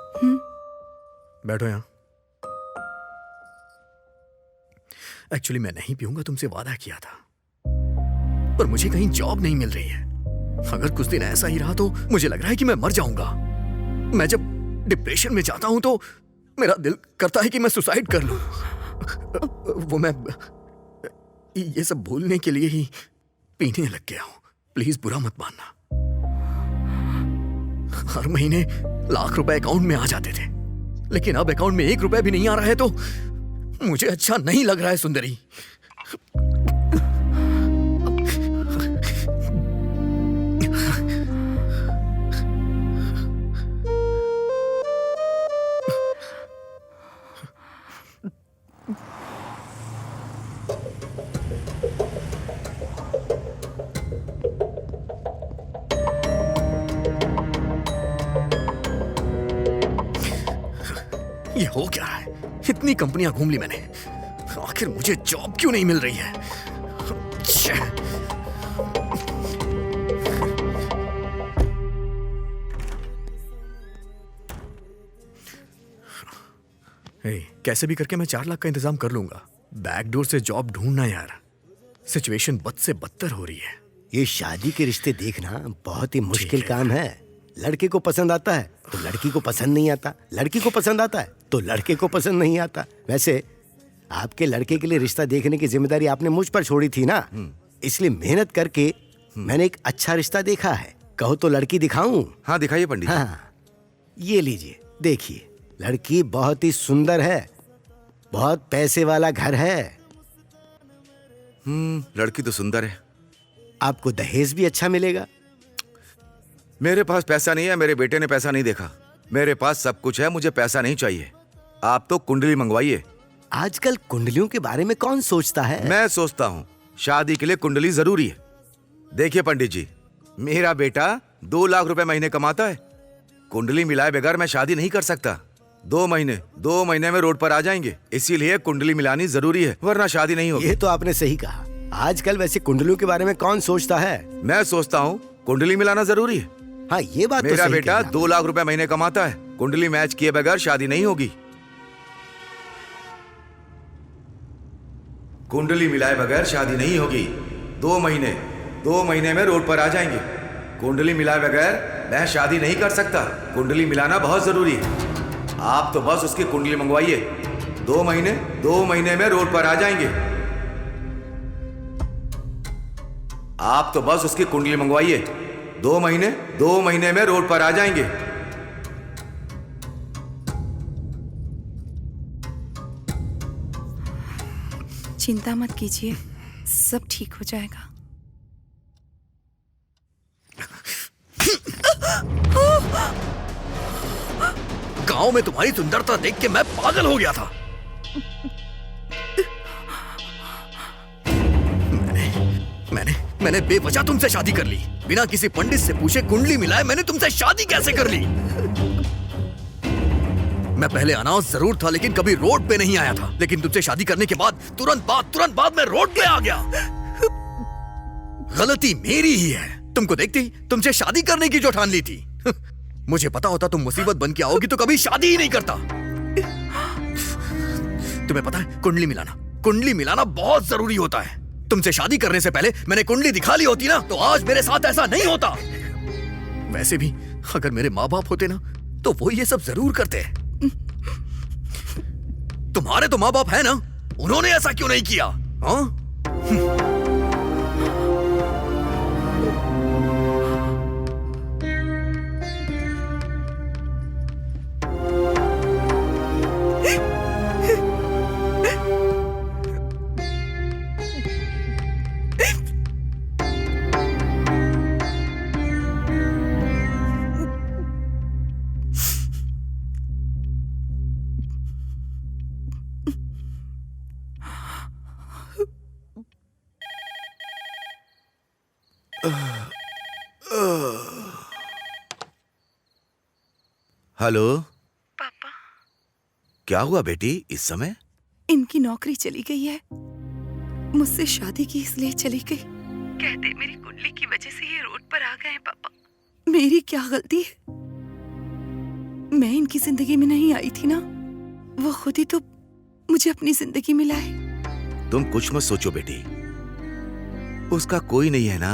बैठो यहां। एक्चुअली मैं नहीं पीऊंगा, तुमसे वादा किया था, पर मुझे कहीं जॉब नहीं मिल रही है। अगर कुछ दिन ऐसा ही रहा तो मुझे लग रहा है कि मैं मर जाऊंगा। मैं जब डिप्रेशन में जाता हूं तो मेरा दिल करता है कि मैं सुसाइड कर लूं। वो मैं ये सब भूलने के लिए ही पीने लग गया हूं। प्लीज बुरा मत मानना। हर महीने लाख रुपए अकाउंट में आ जाते थे, लेकिन अब अकाउंट में 1 रुपया भी नहीं आ रहा है तो मुझे अच्छा नहीं लग रहा है सुंदरी। ये हो क्या रहा है? इतनी कंपनियां घूम ली मैंने, आखिर मुझे जॉब क्यों नहीं मिल रही है? कैसे भी करके मैं 4 लाख का इंतजाम कर लूंगा। बैकडोर से जॉब ढूंढना यार, सिचुएशन बद से बदतर हो रही है। ये शादी के रिश्ते देखना बहुत ही मुश्किल काम है। लड़के को पसंद आता है तो लड़की को पसंद नहीं आता, लड़की को पसंद आता है तो लड़के को पसंद नहीं आता। वैसे आपके लड़के के लिए रिश्ता देखने की जिम्मेदारी आपने मुझ पर छोड़ी थी ना, इसलिए मेहनत करके मैंने एक अच्छा रिश्ता देखा है। कहो तो लड़की दिखाऊं? हाँ दिखाइए पंडित जी। हाँ, ये लीजिए, देखिए। लड़की बहुत ही सुंदर है, बहुत पैसे वाला घर है। लड़की तो सुंदर है। आपको दहेज भी अच्छा मिलेगा। मेरे पास पैसा नहीं है, मेरे बेटे ने पैसा नहीं देखा। मेरे पास सब कुछ है, मुझे पैसा नहीं चाहिए। आप तो कुंडली मंगवाइए। आजकल कुंडलियों के बारे में कौन सोचता है? मैं सोचता हूँ शादी के लिए कुंडली जरूरी है। देखिए पंडित जी, मेरा बेटा 2 लाख रुपए महीने कमाता है। कुंडली मिलाए बगैर मैं शादी नहीं कर सकता। 2 महीने में रोड पर आ जाएंगे, इसीलिए कुंडली मिलानी जरूरी है, वरना शादी नहीं होगी। ये तो आपने सही कहा। आजकल वैसे कुंडलियों के बारे में कौन सोचता है? मैं सोचता हूँ कुंडली मिलाना जरूरी है। हाँ, ये बात मेरा तो सही बेटा कही 2 लाख रुपए महीने कमाता है। कुंडली मैच किए बगैर शादी नहीं होगी। कुंडली मिलाए बगैर शादी नहीं होगी। 2 महीने में रोड पर आ जाएंगे। कुंडली मिलाए बगैर मैं शादी नहीं कर सकता। कुंडली मिलाना बहुत जरूरी है। आप तो बस उसकी कुंडली मंगवाइए। 2 महीने में रोड पर आ जाएंगे। आप तो बस उसकी कुंडली मंगवाइए। 2 महीने में रोड पर आ जाएंगे। चिंता मत कीजिए, सब ठीक हो जाएगा। गांव में तुम्हारी सुंदरता देख के मैं पागल हो गया था। मैंने बेवजह तुमसे शादी कर ली, बिना किसी पंडित से पूछे कुंडली मिलाए मैंने तुमसे शादी कैसे कर ली? मैं पहले अनाउंस जरूर था, लेकिन कभी रोड पे नहीं आया था। लेकिन तुमसे शादी करने के बाद तुरंत बाद मैं रोड पे आ गया। गलती मेरी ही है। तुमको देखते ही तुमसे शादी करने की जो ठान ली थी। मुझे पता होता तुम मुसीबत बन के आओगी तो कभी शादी ही नहीं करता। तुम्हें पता है कुंडली मिलाना बहुत जरूरी होता है। तुमसे शादी करने से पहले मैंने कुंडली दिखा ली होती ना, तो आज मेरे साथ ऐसा नहीं होता। वैसे भी अगर मेरे माँ बाप होते ना, तो वो ये सब जरूर करते। तुम्हारे तो माँ बाप है ना, उन्होंने ऐसा क्यों नहीं किया? हाँ? हेलो पापा, क्या हुआ बेटी इस समय? इनकी नौकरी चली गई है। मुझसे शादी की इसलिए चली गई। कहते मेरी कुंडली की वजह से ये रोड पर आ गए हैं। पापा, मेरी क्या गलती है? मैं इनकी जिंदगी में नहीं आई थी ना, वो खुद ही तो मुझे अपनी जिंदगी में लाए। तुम कुछ मत सोचो बेटी, उसका कोई नहीं है ना।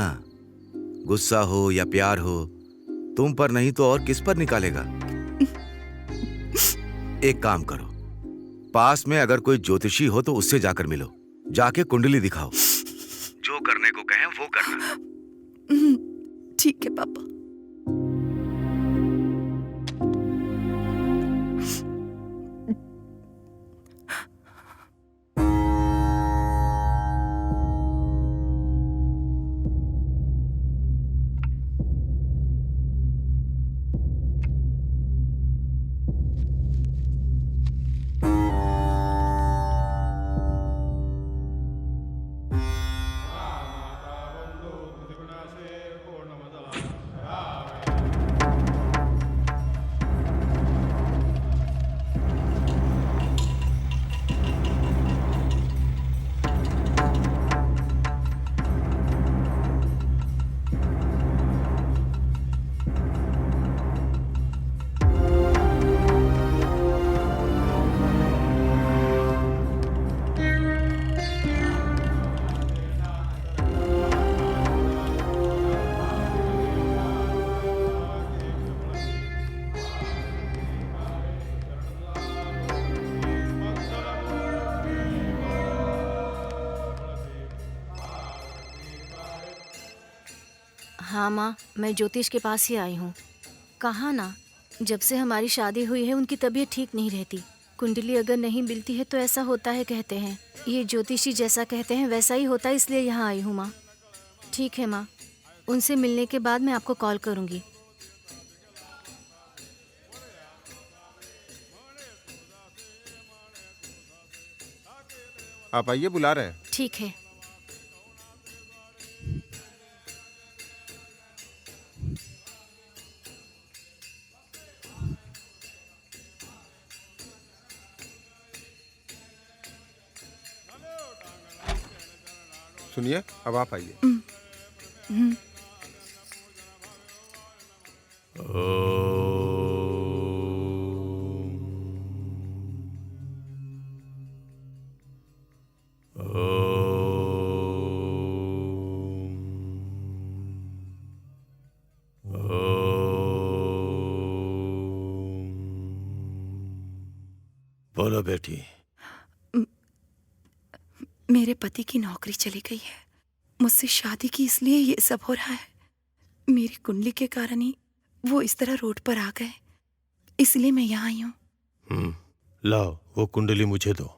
गुस्सा हो या प्यार हो, तुम पर नहीं तो और किस पर निकालेगा? एक काम करो, पास में अगर कोई ज्योतिषी हो तो उससे जाकर मिलो, जाके कुंडली दिखाओ। जो करने को कहें वो करना। ठीक है पापा। हाँ माँ, मैं ज्योतिष के पास ही आई हूँ। कहा ना, जब से हमारी शादी हुई है उनकी तबीयत ठीक नहीं रहती। कुंडली अगर नहीं मिलती है तो ऐसा होता है कहते हैं। ये ज्योतिषी जैसा कहते हैं वैसा ही होता है, इसलिए यहाँ आई हूँ माँ। ठीक है माँ, उनसे मिलने के बाद मैं आपको कॉल करूँगी। आप आइए, बुला रहे हैं। ठीक है। सुनिए, अब आप आइए। बोलो बेटी। मेरे पति की नौकरी चली गई है। मुझसे शादी की इसलिए ये सब हो रहा है। मेरी कुंडली के कारण ही वो इस तरह रोड पर आ गए, इसलिए मैं यहाँ आई हूँ। लाओ वो कुंडली मुझे दो।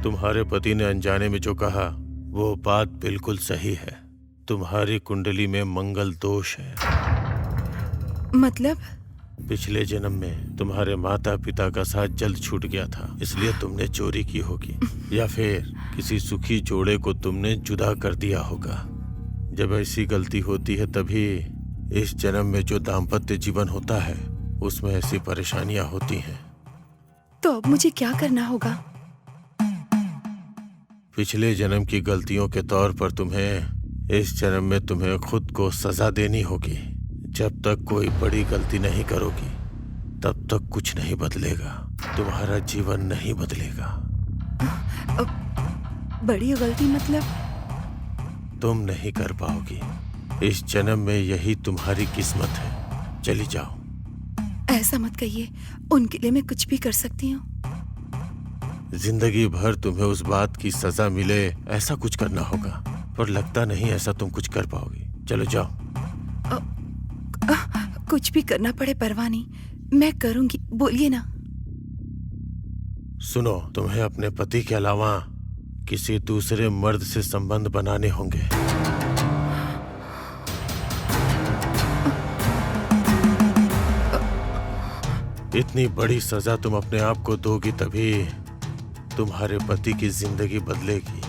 तुम्हारे पति ने अनजाने में जो कहा वो बात बिल्कुल सही है। तुम्हारी कुंडली में मंगल दोष है। मतलब? पिछले जन्म में तुम्हारे माता पिता का साथ जल्द छूट गया था, इसलिए तुमने चोरी की होगी, या फिर किसी सुखी जोड़े को तुमने जुदा कर दिया होगा। जब ऐसी गलती होती है तभी इस जन्म में जो दाम्पत्य जीवन होता है उसमें ऐसी परेशानियां होती हैं। तो अब मुझे क्या करना होगा? पिछले जन्म की गलतियों के तौर पर तुम्हें इस जन्म में तुम्हें खुद को सजा देनी होगी। जब तक कोई बड़ी गलती नहीं करोगी तब तक कुछ नहीं बदलेगा, तुम्हारा जीवन नहीं बदलेगा। बड़ी गलती मतलब? तुम नहीं कर पाओगी। इस जन्म में यही तुम्हारी किस्मत है। चली जाओ। ऐसा मत कहिए, उनके लिए मैं कुछ भी कर सकती हूँ। जिंदगी भर तुम्हें उस बात की सजा मिले ऐसा कुछ करना होगा, पर लगता नहीं ऐसा तुम कुछ कर पाओगी। चलो जाओ। कुछ भी करना पड़े परवाह नहीं, मैं करूंगी। बोलिए ना। सुनो, तुम्हें अपने पति के अलावा किसी दूसरे मर्द से संबंध बनाने होंगे। इतनी बड़ी सजा तुम अपने आप को दोगी तभी तुम्हारे पति की जिंदगी बदलेगी।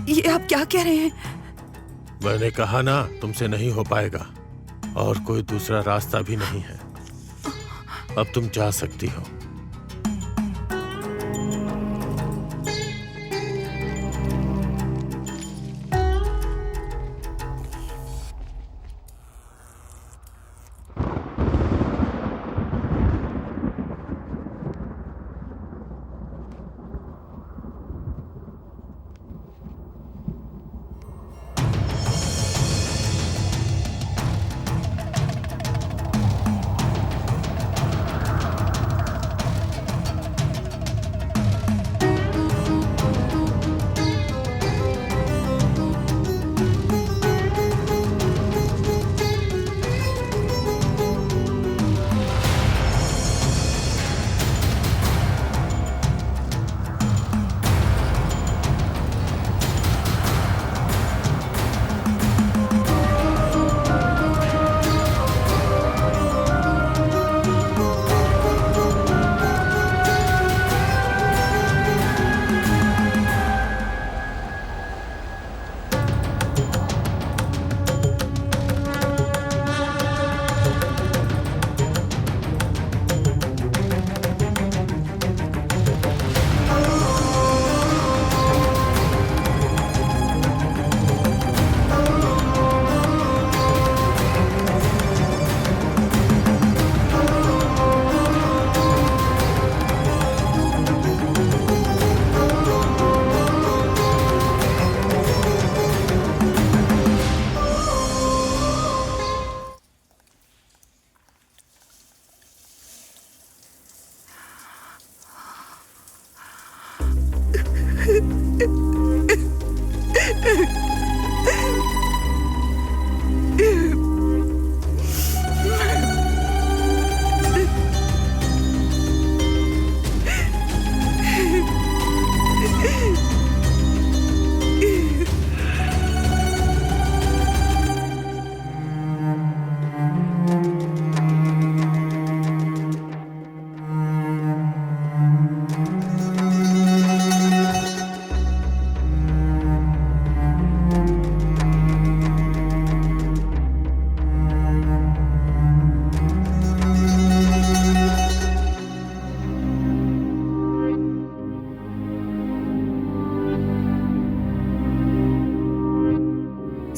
ये आप क्या कह रहे हैं? मैंने कहा ना, तुमसे नहीं हो पाएगा और कोई दूसरा रास्ता भी नहीं है। अब तुम जा सकती हो।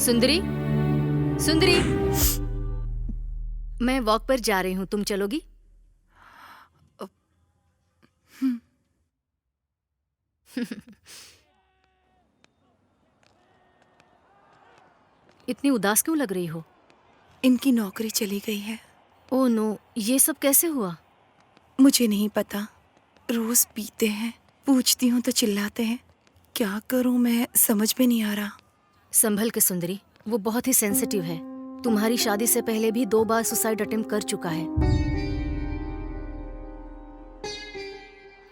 सुंदरी, सुंदरी, मैं वॉक पर जा रही हूँ, तुम चलोगी? इतनी उदास क्यों लग रही हो? इनकी नौकरी चली गई है। ओह नो, ये सब कैसे हुआ? मुझे नहीं पता। रोज पीते हैं, पूछती हूँ तो चिल्लाते हैं। क्या करूँ मैं समझ में नहीं आ रहा। संभल के सुंदरी, वो बहुत ही सेंसिटिव है। तुम्हारी शादी से पहले भी 2 बार सुसाइड अटेम्प्ट कर चुका है।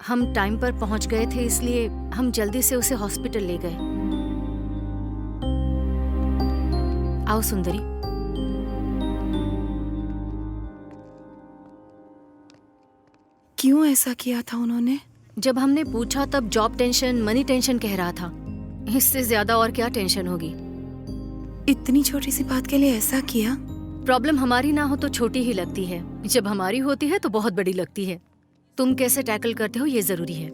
हम टाइम पर पहुंच गए थे, इसलिए हम जल्दी से उसे हॉस्पिटल ले गए। आओ सुंदरी। क्यों ऐसा किया था उन्होंने? जब हमने पूछा तब जॉब टेंशन, मनी टेंशन कह रहा था। इससे ज्यादा और क्या टेंशन होगी? इतनी छोटी सी बात के लिए ऐसा किया? प्रॉब्लम हमारी ना हो तो छोटी ही लगती है, जब हमारी होती है तो बहुत बड़ी लगती है। तुम कैसे टैकल करते हो ये जरूरी है।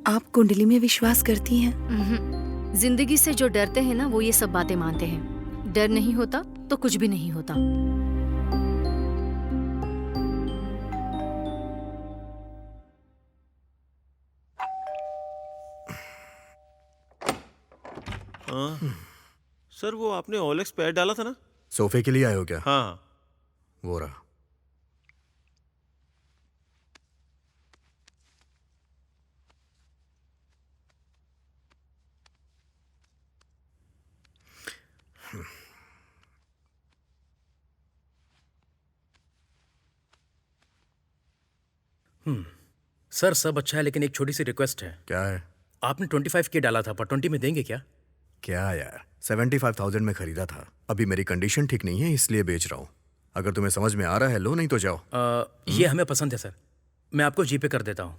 आप कुंडली में विश्वास करती हैं? जिंदगी से जो डरते हैं ना, वो ये सब बातें मानते हैं। डर नहीं होता तो कुछ भी नहीं होता। सर, वो आपने ओलेक्स पैड डाला था ना? सोफे के लिए आए हो क्या? हाँ। वो रहा। सर सब अच्छा है, लेकिन एक छोटी सी रिक्वेस्ट है। क्या है? आपने 25K डाला था, पर 20 में देंगे क्या? क्या यार, 75,000 में खरीदा था। अभी मेरी कंडीशन ठीक नहीं है, इसलिए बेच रहा हूँ। अगर तुम्हें समझ में आ रहा है लो, नहीं तो जाओ। ये हमें पसंद है सर, मैं आपको जीपे कर देता हूँ।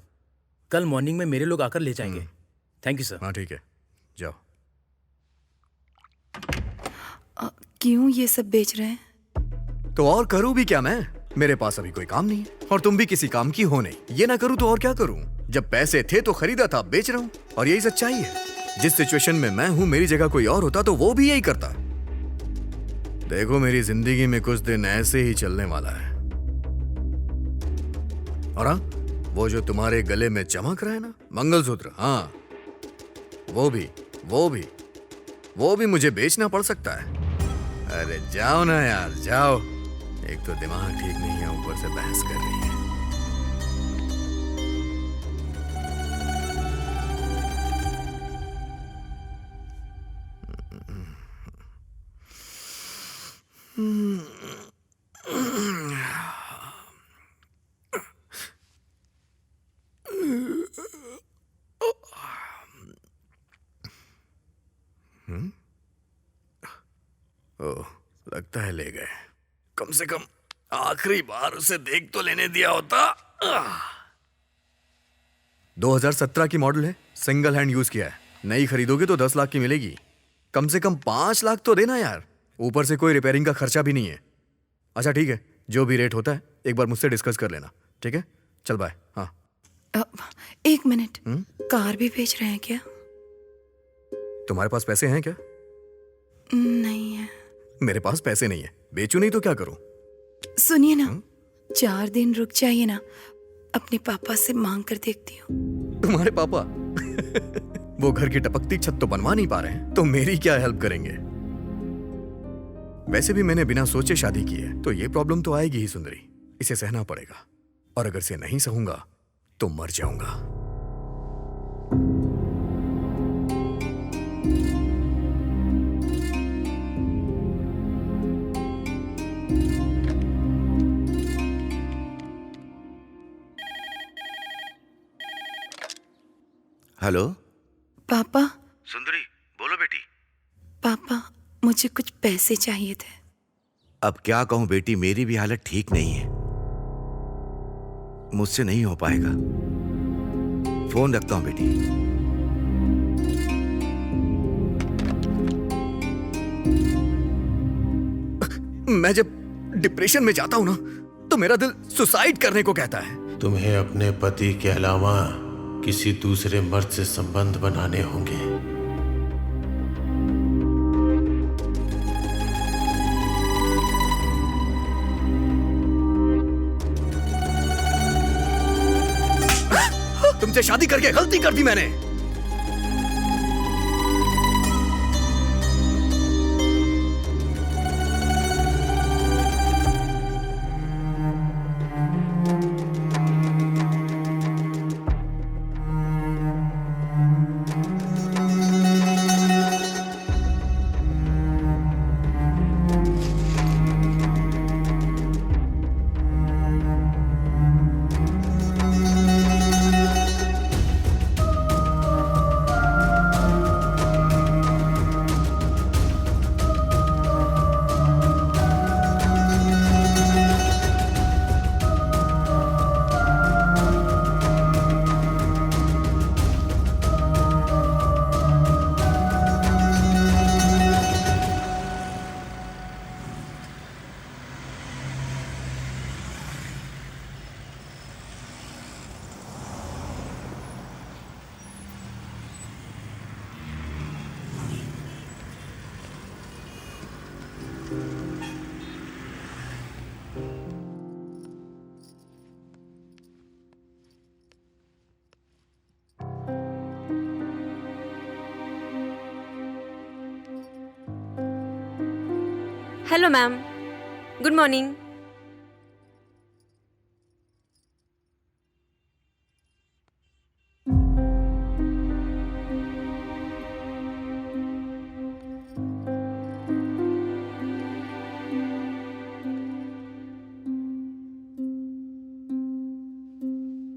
कल मॉर्निंग में मेरे लोग आकर ले जाएंगे। Thank you sir. हाँ ठीक है, जाओ। क्यों ये सब बेच रहे हैं? तो और करूँ भी क्या मैं? मेरे पास अभी कोई काम नहीं है और तुम भी किसी काम की हो नहीं। ये ना करूँ तो और क्या करूँ? जब पैसे थे तो खरीदा था, बेच रहा हूँ, और यही सच्चाई है। जिस सिचुएशन में मैं हूं, मेरी जगह कोई और होता तो वो भी यही करता। देखो, मेरी जिंदगी में कुछ दिन ऐसे ही चलने वाला है। और हाँ, वो जो तुम्हारे गले में चमक रहा है ना, मंगलसूत्र, हाँ, वो भी मुझे बेचना पड़ सकता है। अरे जाओ ना यार, जाओ। एक तो दिमाग ठीक नहीं है, ऊपर से बहस कर रही है। ओह, लगता है ले गए। कम से कम आखिरी बार उसे देख तो लेने दिया होता। 2017 की मॉडल है, सिंगल हैंड यूज किया है। नई खरीदोगे तो 10 लाख की मिलेगी। कम से कम 5 लाख तो देना यार। ऊपर से कोई रिपेयरिंग का खर्चा भी नहीं है। अच्छा ठीक है, जो भी रेट होता है एक बार मुझसे डिस्कस कर लेना, ठीक है? चल बाय। हाँ, 1 मिनट। कार भी बेच रहे हैं क्या? तुम्हारे पास पैसे हैं क्या? नहीं है। मेरे पास पैसे नहीं है, बेचू नहीं तो क्या करूं? सुनिए ना, 4 दिन रुक जाइए ना, अपने पापा से मांग कर देखती हूँ। तुम्हारे पापा? वो घर की टपकती छत तो बनवा नहीं पा रहे हैं, तो मेरी क्या हेल्प करेंगे? वैसे भी मैंने बिना सोचे शादी की है, तो ये प्रॉब्लम तो आएगी ही सुंदरी। इसे सहना पड़ेगा, और अगर से नहीं सहूंगा तो मर जाऊंगा। हेलो पापा। सुंदरी, बोलो बेटी। पापा, मुझे कुछ पैसे चाहिए थे। अब क्या कहूं बेटी, मेरी भी हालत ठीक नहीं है, मुझसे नहीं हो पाएगा। फोन रखता हूं बेटी। मैं जब डिप्रेशन में जाता हूं ना, तो मेरा दिल सुसाइड करने को कहता है। तुम्हें अपने पति के अलावा किसी दूसरे मर्द से संबंध बनाने होंगे। तुमसे शादी करके गलती कर दी मैंने। Hello ma'am, good morning.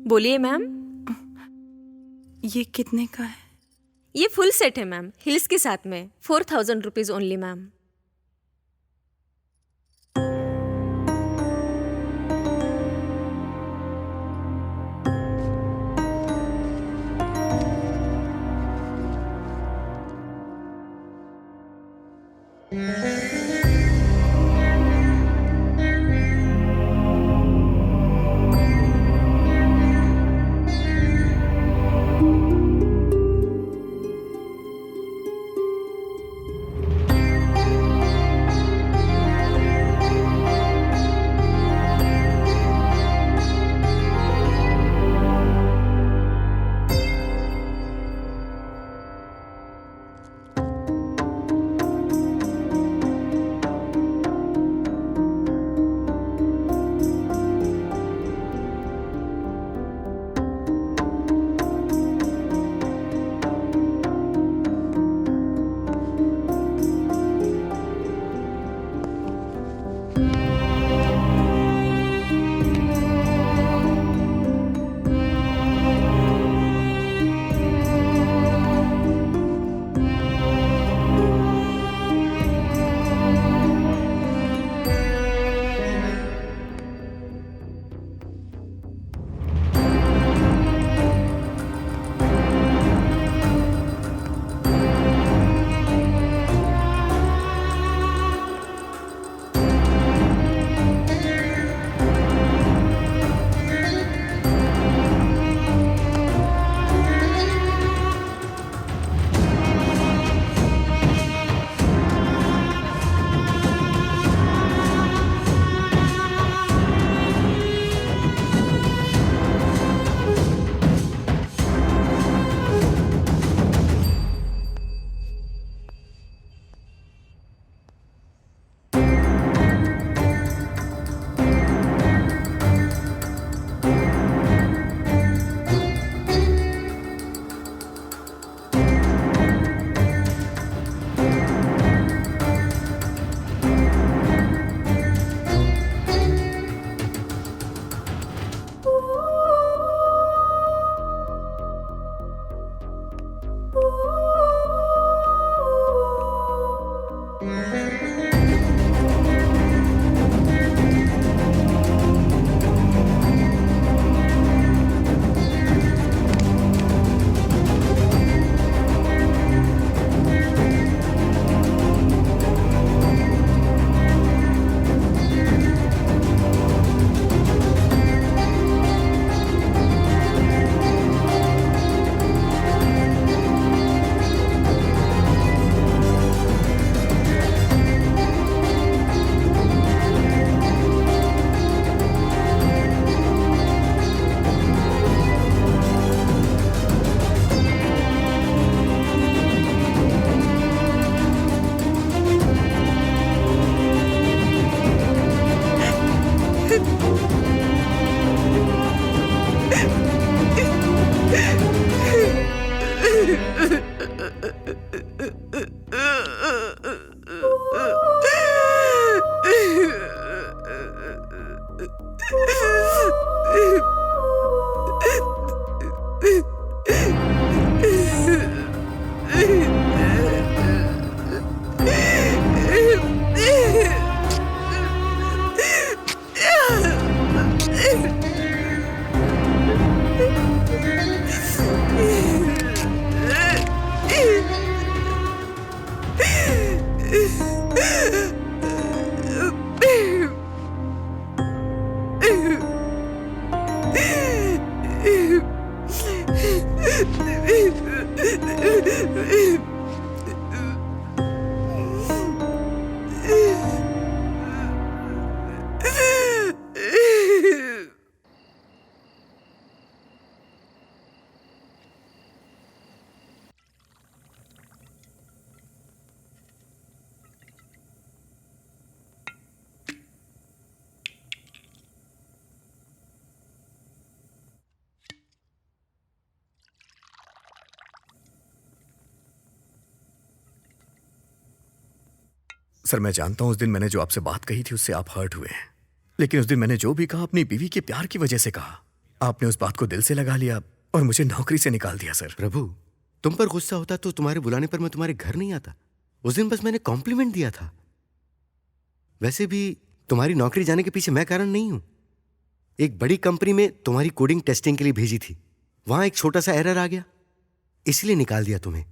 बोलिए मैम। ये कितने का है? ये फुल सेट है मैम, हिल्स के साथ में। 4000 रुपीज ओनली मैम। सर मैं जानता हूं उस दिन मैंने जो आपसे बात कही थी उससे आप हर्ट हुए हैं, लेकिन उस दिन मैंने जो भी कहा अपनी बीवी के प्यार की वजह से कहा। आपने उस बात को दिल से लगा लिया और मुझे नौकरी से निकाल दिया सर। प्रभु, तुम पर गुस्सा होता तो तुम्हारे बुलाने पर मैं तुम्हारे घर नहीं आता। उस दिन बस मैंने कॉम्प्लीमेंट दिया था। वैसे भी तुम्हारी नौकरी जाने के पीछे मैं कारण नहीं हूं। एक बड़ी कंपनी में तुम्हारी कोडिंग टेस्टिंग के लिए भेजी थी, वहां एक छोटा सा एरर आ गया, इसलिए निकाल दिया तुम्हें।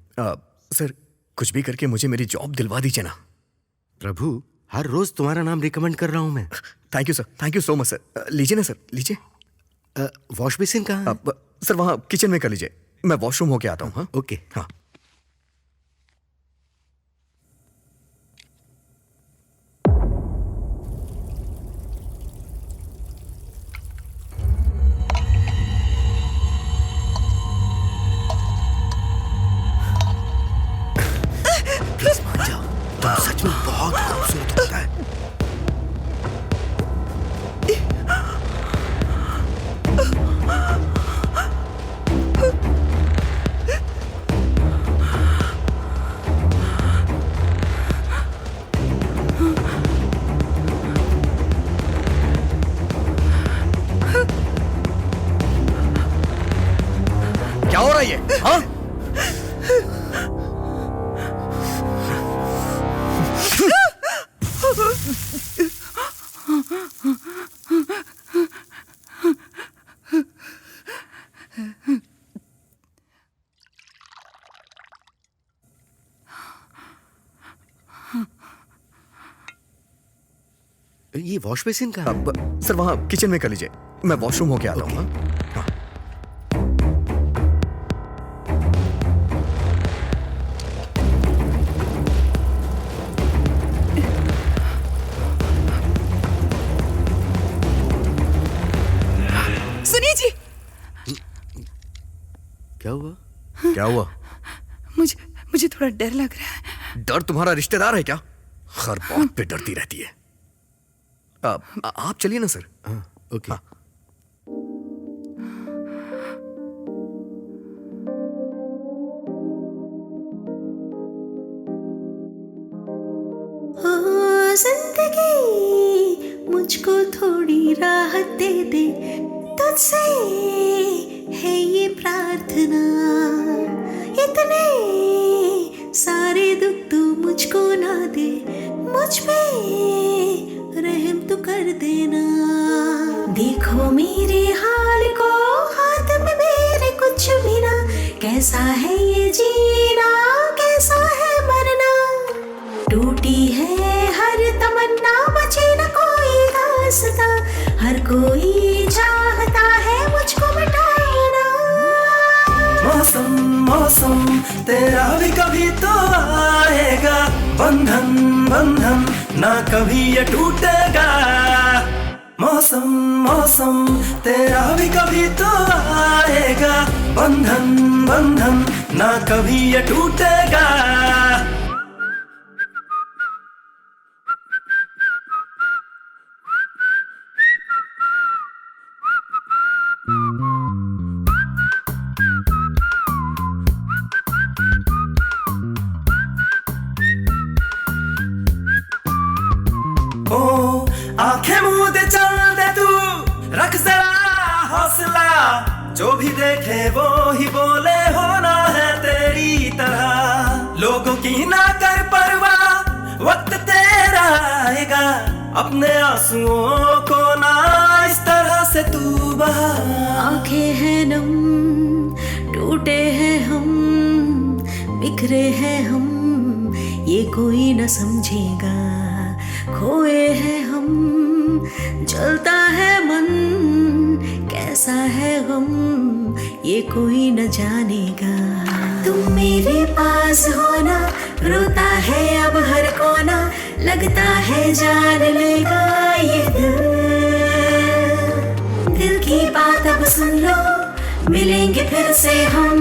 सर कुछ भी करके मुझे मेरी जॉब दिलवा दीजिए ना। प्रभु, हर रोज तुम्हारा नाम रिकमेंड कर रहा हूं मैं। Thank you sir, thank you so much sir. लीजिए ना सर, लीजिए। वॉश बेसिन कहाँ है? सर वहां किचन में कर लीजिए, मैं वॉशरूम होके आता हूँ। हाँ ओके। हाँ प्लीज मान जाओ, तुम सच में बहुत खूबसूरत होता है। क्या हो रहा है ये? हाँ ये वॉश बेसिन कहाँ है? सर वहां किचन में कर लीजिए, मैं वॉशरूम होके आता हूँ। हाँ सुनिए जी। क्या हुआ? क्या हुआ? मुझे थोड़ा डर लग रहा है। डर तुम्हारा रिश्तेदार है क्या? हर बात पे डरती रहती है। आप चलिए ना सर। हाँ ओके। हाँ। जिंदगी मुझको थोड़ी राहत दे दे, तुझसे है ये प्रार्थना। इतने सारे दुख तू मुझको ना दे, मुझ पे रहम तो कर देना। देखो मेरे हाल को, हाथ में मेरे कुछ भी ना। कैसा है ये जीना, कैसा है मरना। टूटी है हर तमन्ना, बचे न कोई रास्ता। हर कोई चाहता है मुझको मिटाना। मौसम मौसम तेरा भी कभी तो आएगा, बंधन बंधन ना कभी ये टूटेगा। मौसम मौसम तेरा भी कभी तो आएगा, बंधन बंधन ना कभी ये टूटेगा। आंखें मूंद चल दे तू, रख जरा हौसला। जो भी देखे वो ही बोले, होना है तेरी तरह। लोगों की ना कर परवाह, वक्त तेरा आएगा। अपने आंसुओं को ना इस तरह से तू बहा। आंखें हैं नम, टूटे हैं हम, बिखरे हैं हम, ये कोई न समझेगा। खोए हैं हम, जलता है मन, कैसा है गम, ये कोई न जानेगा। तुम मेरे पास होना, रोता है अब हर कोना। लगता है जान लेगा ये दिल की बात अब सुन लो। मिलेंगे फिर से हम,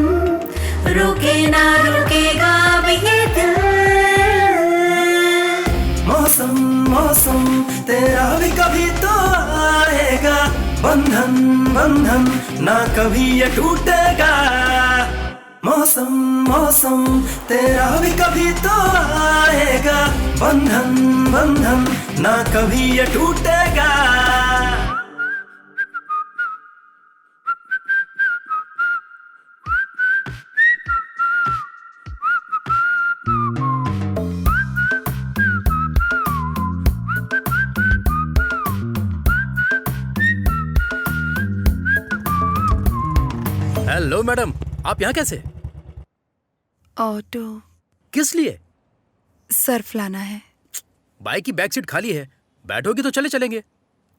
रोके ना रोकेगा अब ये दिल। मौसम मौसम तेरा भी कभी तो आएगा, बंधन बंधन ना कभी ये टूटेगा। मौसम मौसम तेरा भी कभी तो आएगा, बंधन बंधन ना कभी ये टूटेगा। हेलो मैडम, आप यहाँ कैसे? ऑटो किस लिए? सर्फ लाना है। बाइक की बैक सीट खाली है, बैठोगी तो चले चलेंगे।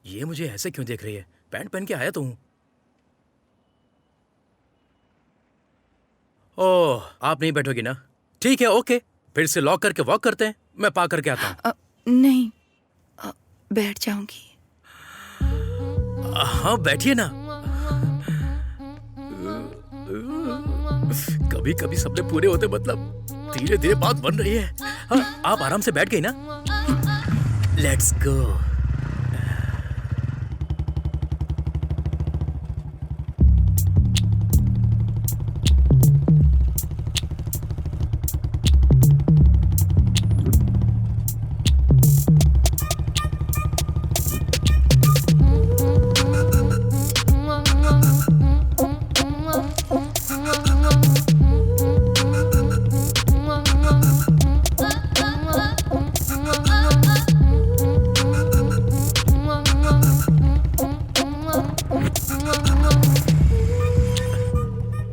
ये मुझे ऐसे क्यों देख रही है? पैंट पहन के आया तो हूँ। ओह, आप नहीं बैठोगी ना? ठीक है, ओके, फिर से लॉक करके वॉक करते हैं। मैं पा करके आता हूँ। नहीं, बैठ जाऊंगी। हाँ बैठिए ना। कभी कभी सपने पूरे होते, मतलब धीरे धीरे बात बन रही है। हाँ, आप आराम से बैठ गई ना? Let's go.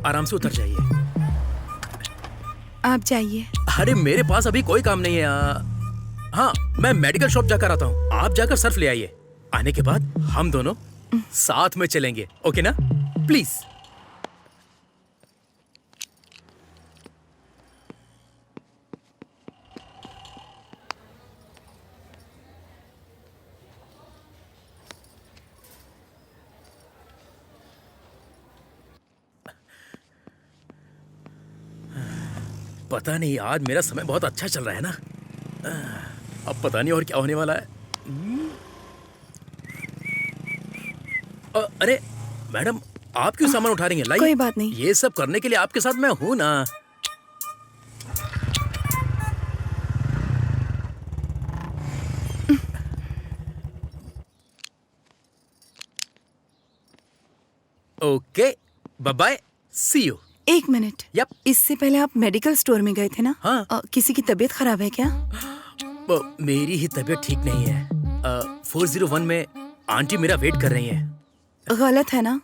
आराम से उतर जाइए। आप जाइए। अरे मेरे पास अभी कोई काम नहीं है। हाँ, मैं मेडिकल शॉप जाकर आता हूँ। आप जाकर सर्फ ले आइए। आने के बाद हम दोनों साथ में चलेंगे, ओके ना? प्लीज। पता नहीं, आज मेरा समय बहुत अच्छा चल रहा है ना। अब पता नहीं और क्या होने वाला है। अरे मैडम, आप क्यों सामान उठा रही हैं? लाइए। कोई बात नहीं। ये सब करने के लिए आपके साथ मैं हूं ना। Okay, bye bye, see you. एक मिनट। यप। इससे पहले आप मेडिकल स्टोर में गए थे ना? हाँ। किसी की तबीयत खराब है क्या? मेरी ही तबीयत ठीक नहीं है। 401 में आंटी मेरा वेट कर रही हैं। गलत है ना?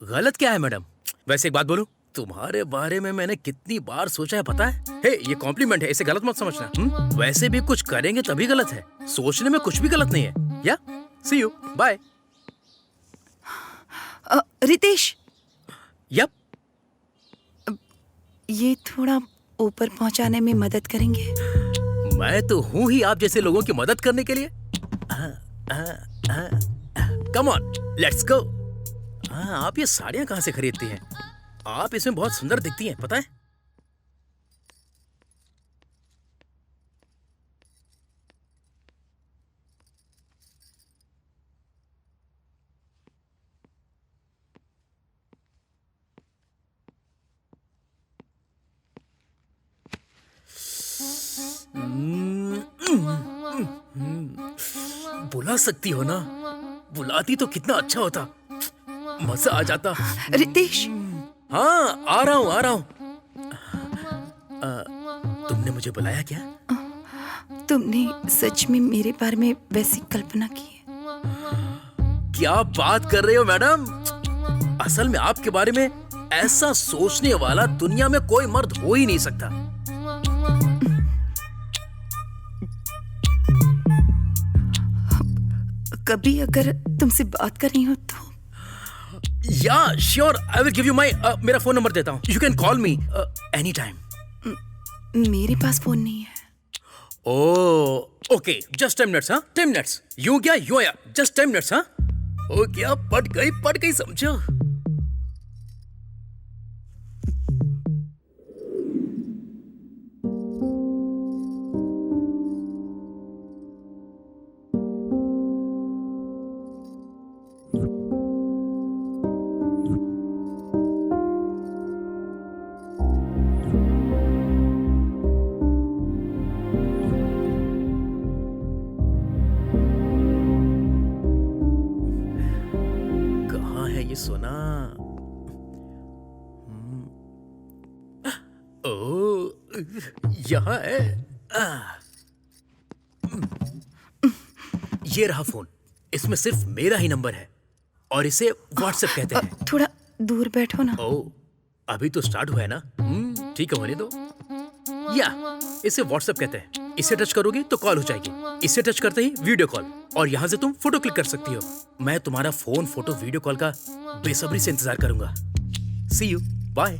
गलत क्या है मैडम? वैसे एक बात बोलूं, तुम्हारे बारे में मैंने कितनी बार सोचा है पता है? हे, ये कॉम्प्लीमेंट है, इसे गलत मत समझना। वैसे भी कुछ करेंगे तभी गलत है, सोचने में कुछ भी गलत नहीं है। या सी यू, बाय। रितेश, यप। ये थोड़ा ऊपर पहुंचाने में मदद करेंगे? मैं तो हूं ही आप जैसे लोगों की मदद करने के लिए। Come on, let's go. हाँ, आप ये साड़ियां कहाँ से खरीदती हैं? आप इसमें बहुत सुंदर दिखती हैं, पता है? बुला सकती हो ना? बुलाती तो कितना अच्छा होता, मजा आ जाता। रितेश। हाँ, आ रहा हूँ, आ रहा हूँ। तुमने मुझे बुलाया क्या? तुमने सच में मेरे बारे में वैसी कल्पना की है? क्या बात कर रहे हो मैडम? असल में आपके बारे में ऐसा सोचने वाला दुनिया में कोई मर्द हो ही नहीं सकता। कभी अगर तुमसे बात करनी हो तो? या sure, I will give you माई मेरा फोन नंबर देता हूँ। You can call me any time. मेरे पास फोन नहीं है। Oh okay, just 10 minutes. हाँ, 10 मिनट्स। यू क्या यू आया, जस्ट 10 मिनट्स। हाँ, ओ क्या, पट गई समझो। ये सोना। ओ, यहाँ है। ये रहा फोन। इसमें सिर्फ मेरा ही नंबर है और इसे व्हाट्सएप कहते हैं। थोड़ा दूर बैठो ना। ओ, अभी तो स्टार्ट हुआ है ना। ठीक है, होने दो। या इसे व्हाट्सएप कहते हैं। इसे टच करोगी तो कॉल हो जाएगी। इसे टच करते ही वीडियो कॉल, और यहाँ से तुम फोटो क्लिक कर सकती हो। मैं तुम्हारा फोन, फोटो, वीडियो कॉल का बेसब्री से इंतजार करूंगा। सी यू, बाय।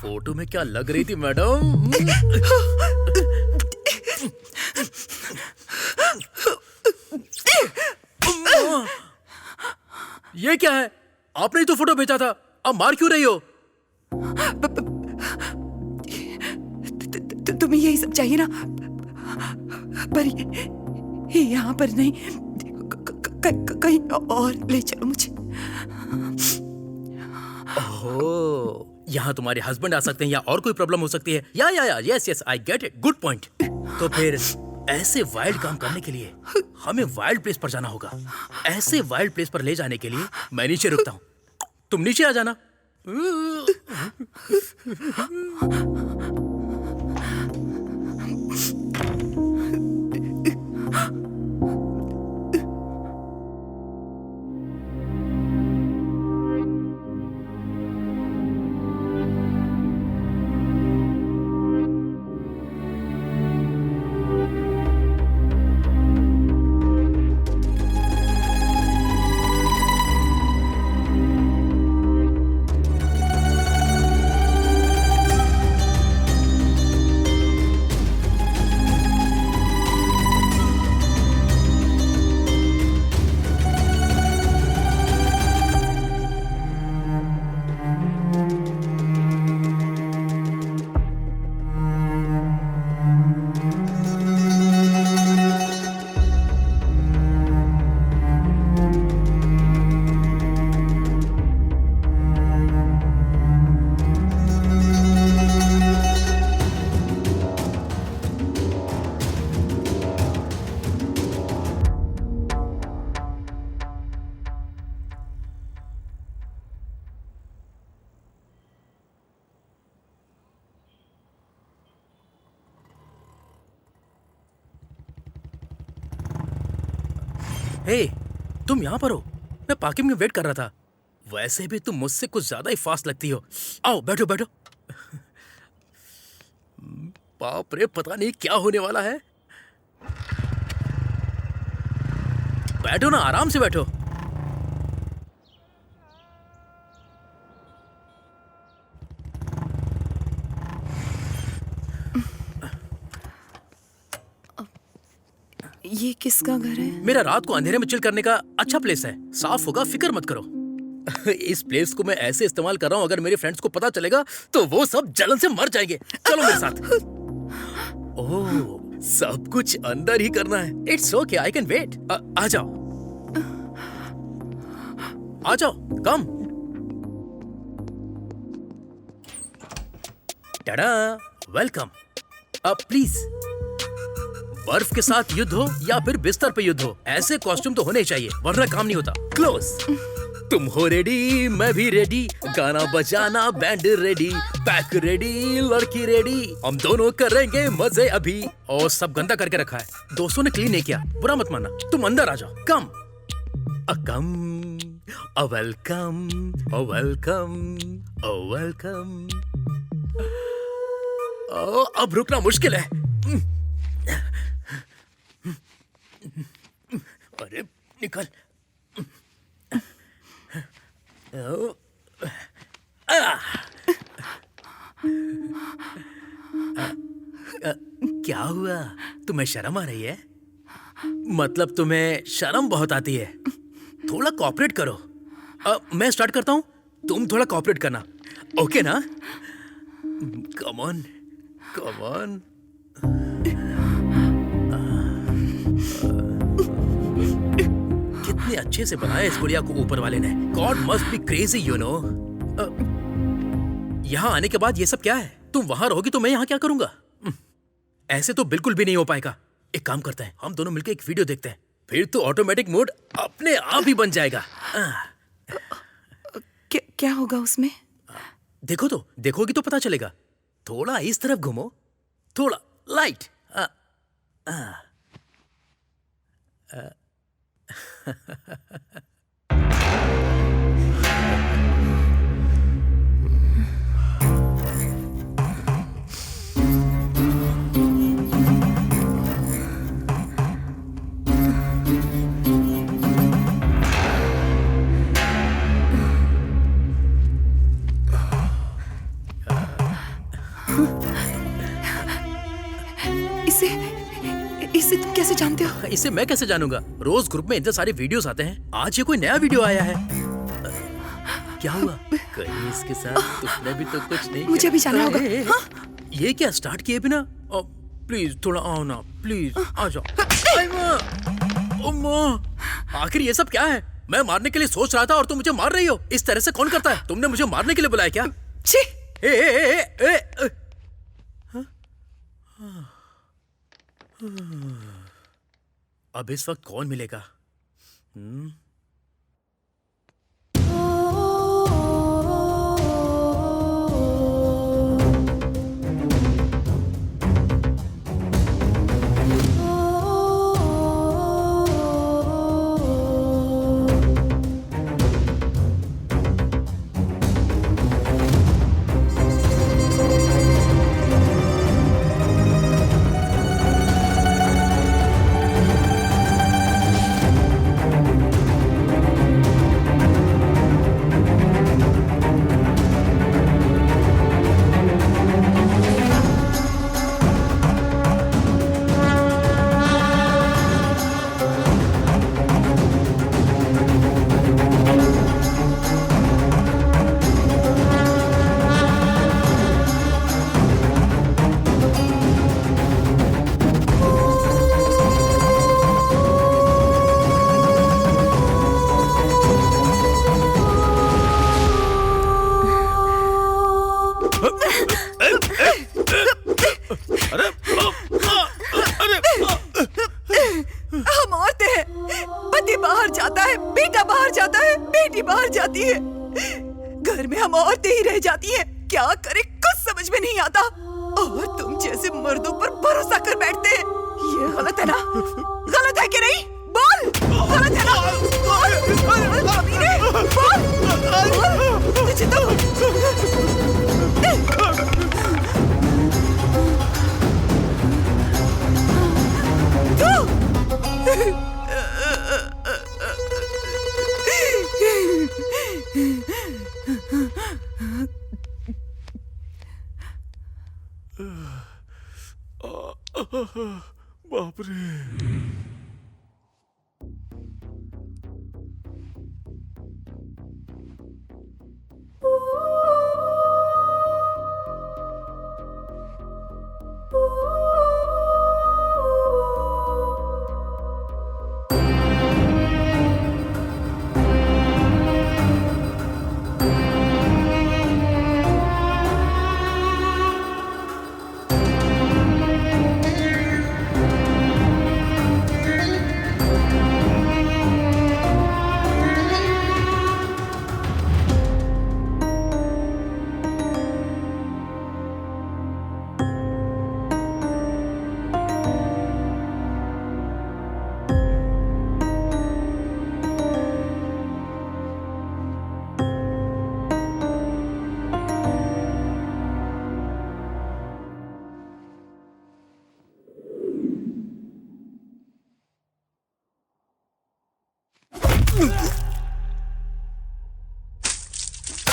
फोटो में क्या लग रही थी मैडम? ये क्या है? आपने ही तो फोटो भेजा था, अब मार क्यों रही हो? तुम्हें यही सब चाहिए ना, पर यहाँ पर नहीं, कहीं और ले चलो मुझे। ओह, यहाँ तुम्हारे हस्बैंड आ सकते हैं या और कोई प्रॉब्लम हो सकती है। या yes yes, I get it, good point. तो फिर ऐसे वाइल्ड काम करने के लिए हमें वाइल्ड प्लेस पर जाना होगा। ऐसे वाइल्ड प्लेस पर ले जाने के लिए मैं नीचे रुकता हूँ, तुम नीचे आ जाना। हे, तुम यहाँ पर हो? मैं पार्किंग में वेट कर रहा था। वैसे भी तुम मुझसे कुछ ज्यादा ही फास्ट लगती हो। आओ बैठो बैठो। बाप रे, पता नहीं क्या होने वाला है। बैठो ना, आराम से बैठो। ये किसका घर है? मेरा रात को अंधेरे में चिल करने का अच्छा प्लेस है। साफ होगा, फिक्र मत करो। इस प्लेस को मैं ऐसे इस्तेमाल कर रहा हूँ, अगर मेरे फ्रेंड्स को पता चलेगा तो वो सब जलन से मर जाएंगे। चलो मेरे साथ। ओह, सब कुछ अंदर ही करना है। It's okay, I can wait. आ जाओ, आ जाओ, कम। टाडा, वेलकम। प्लीज, बर्फ के साथ युद्ध हो या फिर बिस्तर पे युद्ध हो, ऐसे कॉस्ट्यूम तो होने ही चाहिए, वरना काम नहीं होता। क्लोज। तुम हो रेडी, मैं भी रेडी, गाना बजाना बैंड रेडी, पैक रेडी, लड़की रेडी, हम दोनों करेंगे मजे अभी। और सब गंदा करके रखा है, दोस्तों ने क्लीन नहीं किया, बुरा मत मानना। तुम अंदर आ जाओ, कम। कम, वेलकम, वेलकम, वेलकम। अब रुकना मुश्किल है। अरे निकल। क्या हुआ, तुम्हें शर्म आ रही है? मतलब तुम्हें शर्म बहुत आती है। थोड़ा कोऑपरेट करो। मैं स्टार्ट करता हूँ, तुम थोड़ा कोऑपरेट करना, ओके ना? Come on, come on. कितने अच्छे से बनाया इस गुड़िया को ऊपर वाले ने। God must be crazy, you know. यहाँ आने के बाद ये सब क्या है? तुम वहां रहोगी तो मैं यहाँ क्या करूंगा? ऐसे तो बिल्कुल भी नहीं हो पाएगा। एक काम करते हैं, हम दोनों मिलकर एक वीडियो देखते हैं, फिर तो ऑटोमेटिक मोड अपने आप ही बन जाएगा। क्या होगा उसमें? देखो तो, देखोगी तो पता चलेगा। थोड़ा इस तरफ घूमो, थोड़ा लाइट। इसे तुम कैसे जानते हो? इसे मैं कैसे जानूंगा? रोज ग्रुप में इतने सारे वीडियोस आते हैं, आज ये कोई नया वीडियो आया है। क्या हुआ? कहीं इसके साथ तुमने भी तो कुछ नहीं मुझे भी जाना होगा। ये क्या स्टार्ट किए बिना? प्लीज थोड़ा आओ ना, प्लीज आ जाओ। आखिर ये सब क्या है? मैं मारने के लिए सोच रहा था और तुम मुझे मार रही हो। इस तरह से कौन करता है? तुमने मुझे मारने के लिए बुलाया क्या? अब इस वक्त कौन मिलेगा? हम औरतें हैं, पति बाहर जाता है, बेटा बाहर जाता है, बेटी बाहर जाती है, घर में हम औरतें ही रह जाती हैं। क्या करें कुछ समझ में नहीं आता। और तुम जैसे मर्दों पर भरोसा कर बैठते हैं। ये गलत है ना? गलत है कि नहीं? बोल, गलत है ना? बोल, कमीने, बोल, तुझे तो बाप रे।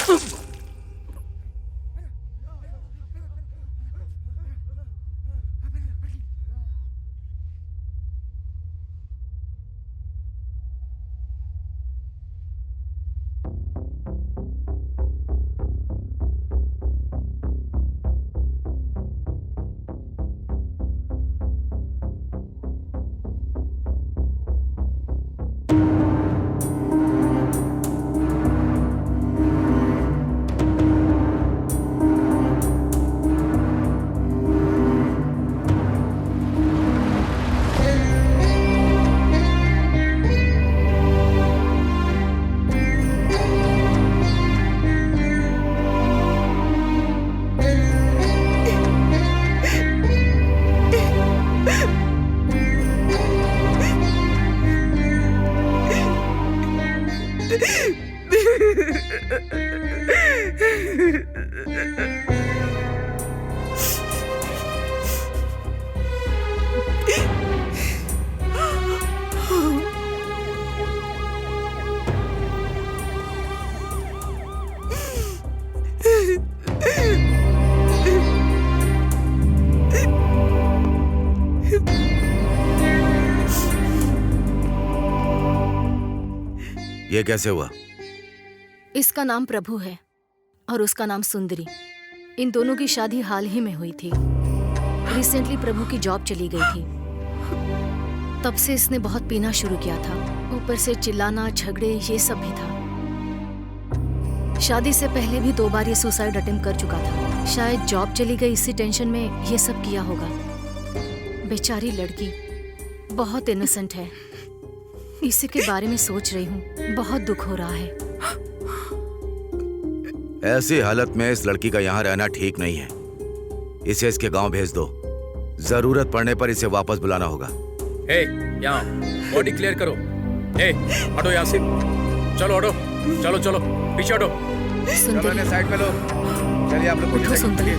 ये कैसे हुआ? इसका नाम प्रभु है और उसका नाम सुंदरी। इन दोनों की शादी हाल ही में हुई थी। रिसेंटली प्रभु की जॉब चली गई थी, तब से इसने बहुत पीना शुरू किया था। ऊपर से चिल्लाना, झगड़े, ये सब भी था। शादी से पहले भी 2 बार ये सुसाइड अटेम्प्ट कर चुका था। शायद जॉब चली गई, इसी टेंशन में ये सब किया होगा। बेचारी लड़की बहुत इनोसेंट है। इसी के बारे में सोच रही हूँ, बहुत दुख हो रहा है। ऐसी हालत में इस लड़की का यहाँ रहना ठीक नहीं है। इसे इसके गांव भेज दो। जरूरत पड़ने पर इसे वापस बुलाना होगा। यहाँ बॉडी क्लियर करो। हटो यहाँ से। चलो हटो, चलो चलो पीछे हटो। सुंदरी, साइड में लो। चलिए आप लोग उठो सुंदरी।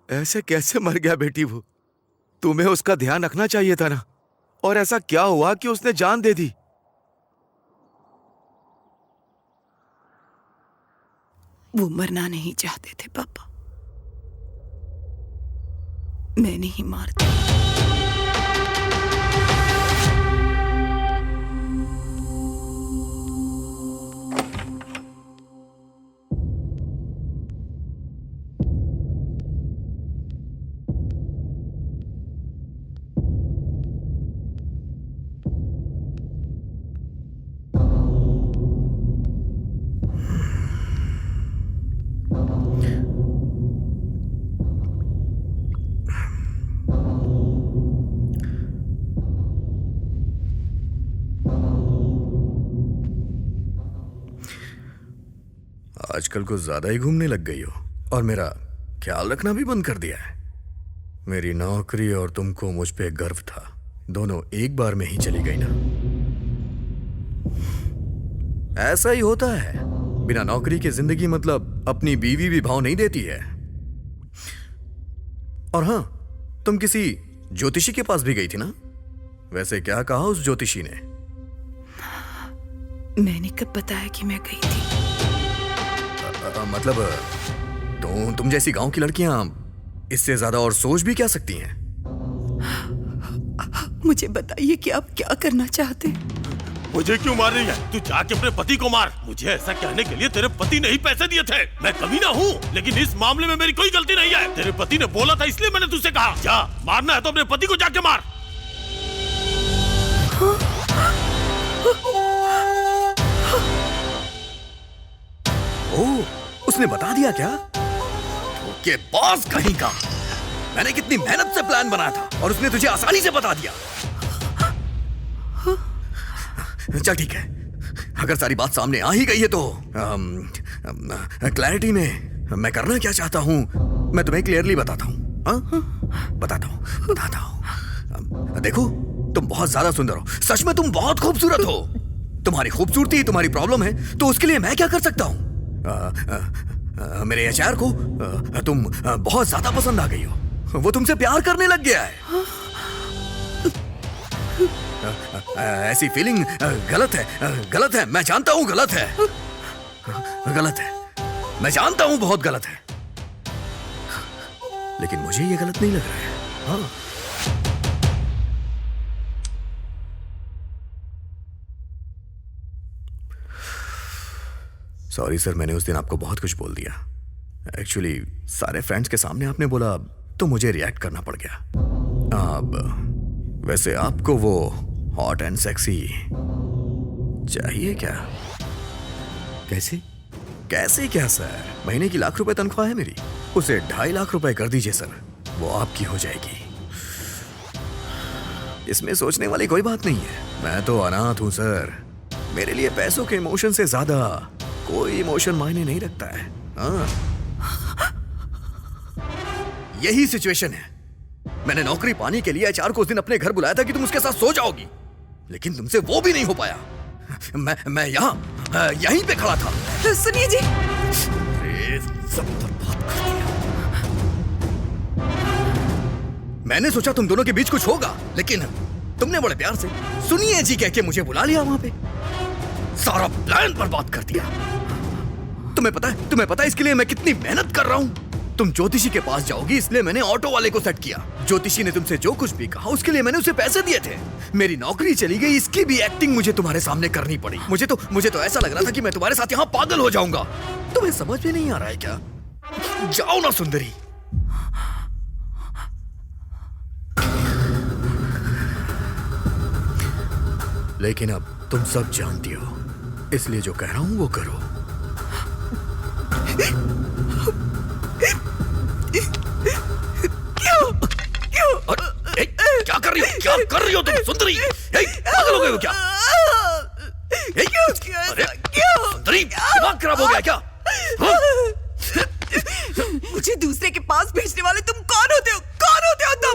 ऐसे कैसे मर गया बेटी वो? तुम्हें उसका ध्यान रखना चाहिए था ना। और ऐसा क्या हुआ कि उसने जान दे दी? वो मरना नहीं चाहते थे पापा, मैंने ही मार दिया। आजकल कुछ ज्यादा ही घूमने लग गई हो और मेरा ख्याल रखना भी बंद कर दिया है। मेरी नौकरी और तुमको मुझ पे गर्व था, दोनों एक बार में ही चली गई ना। ऐसा ही होता है, बिना नौकरी के जिंदगी मतलब अपनी बीवी भी भाव नहीं देती है। और हाँ, तुम किसी ज्योतिषी के पास भी गई थी ना? वैसे क्या कहा उस ज्योतिषी ने? मैंने कब बताया कि मैं गई थी? मतलब तुम जैसी गांव की लड़कियां इससे ज्यादा और सोच भी क्या सकती हैं? मुझे बताइए कि आप क्या करना चाहते हैं? मुझे क्यों मार रही है? तू जाके अपने पति को मार। मुझे ऐसा कहने के लिए तेरे पति ने ही पैसे दिए थे। मैं कमीना हूँ, लेकिन इस मामले में मेरी कोई गलती नहीं है। तेरे पति ने बोला था इसलिए मैंने तुझसे कहा। जा, मारना है तो अपने पति को जाके मार। ओह, उसने बता दिया क्या? के बॉस कहीं का। मैंने कितनी मेहनत से प्लान बनाया था और उसने तुझे आसानी से बता दिया। चल ठीक है, अगर सारी बात सामने आ ही गई है तो क्लैरिटी में मैं करना क्या चाहता हूं मैं तुम्हें क्लियरली बताता हूं। बताता हूं। देखो, तुम बहुत ज्यादा सुंदर हो, सच में तुम बहुत खूबसूरत हो। तुम्हारी खूबसूरती तुम्हारी प्रॉब्लम है, तो उसके लिए मैं क्या कर सकता हूं? मेरे एचआर को तुम बहुत ज्यादा पसंद आ गई हो, वो तुमसे प्यार करने लग गया है। ऐसी फीलिंग गलत है, मैं जानता हूं गलत है, मैं जानता हूं बहुत गलत है, लेकिन मुझे ये गलत नहीं लग रहा है। हाँ, सॉरी सर, मैंने उस दिन आपको बहुत कुछ बोल दिया। एक्चुअली सारे फ्रेंड्स के सामने आपने बोला तो मुझे रिएक्ट करना पड़ गया। अब वैसे आपको वो हॉट एंड सेक्सी चाहिए क्या? कैसे? कैसे क्या सर? महीने की ₹1,00,000 तनख्वाह है मेरी, उसे ₹2.5 लाख कर दीजिए सर, वो आपकी हो जाएगी। इसमें सोचने वाली कोई बात नहीं है, मैं तो अनाथ हूं सर। मेरे लिए पैसों के इमोशन से ज्यादा कोई इमोशन मायने नहीं रखता है। हाँ, यही सिचुएशन है। मैंने नौकरी पाने के लिए एचआर को उस दिन अपने घर बुलाया था कि तुम उसके साथ सो जाओगी, लेकिन तुमसे वो भी नहीं हो पाया। मैं यहीं पे खड़ा था। सुनिए जी, सब बर्बाद कर दिया। मैंने सोचा तुम दोनों के बीच कुछ होगा, लेकिन तुमने बड़े प्यार से सुनिए जी कह के मुझे बुला लिया वहां पे, सारा प्लान बर्बाद कर दिया। तुम्हें पता है इसके लिए मैं कितनी मेहनत कर रहा हूं? तुम ज्योतिषी के पास जाओगी इसलिए मैंने ऑटो वाले को सेट किया। ज्योतिषी ने तुमसे जो कुछ भी कहा उसके लिए मैंने उसे पैसे दिए थे। मेरी नौकरी चली गई, इसकी भी एक्टिंग मुझे तुम्हारे सामने करनी पड़ी। मुझे तो ऐसा लग रहा था कि मैं तुम्हारे साथ यहाँ पागल हो जाऊंगा। तुम्हें समझ में नहीं आ रहा है क्या? जाओ ना सुंदरी। लेकिन अब तुम सब जानती हो, इसलिए जो कह रहा हूं वो करो। क्या कर रही हो तुम सुंदरी? पागल हो गए हो क्या? सुंदरी, दिमाग खराब हो गया क्या? मुझे दूसरे के पास भेजने वाले तुम कौन होते हो? कौन होते हो तुम?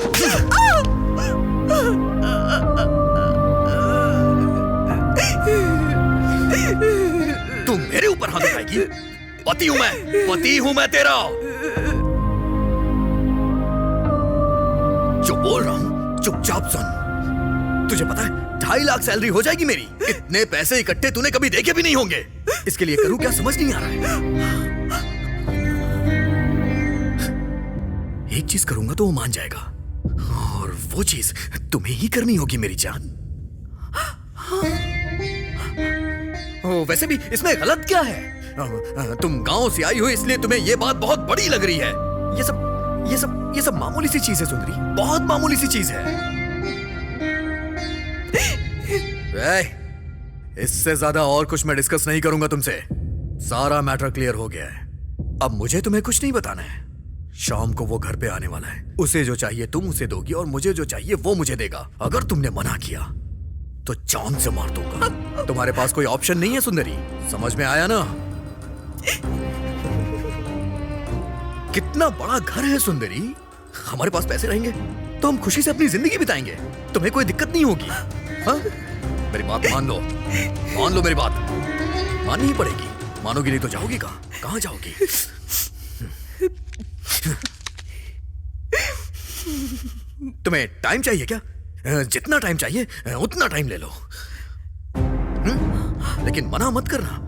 तुम मेरे ऊपर हाथ उठाएगी? पति हूं मैं तेरा। जो बोल रहा हूं चुपचाप सुन। तुझे पता है 2.5 लाख सैलरी हो जाएगी मेरी। इतने पैसे इकट्ठे तूने कभी देखे भी नहीं होंगे। इसके लिए करूं क्या समझ नहीं आ रहा है। एक चीज करूंगा तो वो मान जाएगा, और वो चीज तुम्हें ही करनी होगी मेरी जान। वैसे भी इसमें गलत क्या है? तुम गांव से आई हो इसलिए तुम्हें यह बात बहुत बड़ी लग रही है। ये सब मामूली सी चीज है सुंदरी, बहुत मामूली सी चीज है। इससे ज्यादा और कुछ मैं डिस्कस नहीं करूंगा तुमसे। सारा मैटर क्लियर हो गया है। अब मुझे तुम्हें कुछ नहीं बताना है। शाम को वो घर पे आने वाला है। उसे जो चाहिए तुम उसे दोगी और मुझे जो चाहिए वो मुझे देगा। अगर तुमने मना किया तो जान से मार दूंगा। तुम्हारे पास कोई ऑप्शन नहीं है सुंदरी, समझ में आया ना? कितना बड़ा घर है सुंदरी। हमारे पास पैसे रहेंगे तो हम खुशी से अपनी जिंदगी बिताएंगे, तुम्हें कोई दिक्कत नहीं होगी। हाँ? मेरी बात मान लो मेरी बात माननी ही पड़ेगी। मानोगी नहीं तो जाओगी कहाँ जाओगी? तुम्हें टाइम चाहिए क्या? जितना टाइम चाहिए उतना टाइम ले लो, लेकिन मना मत करना।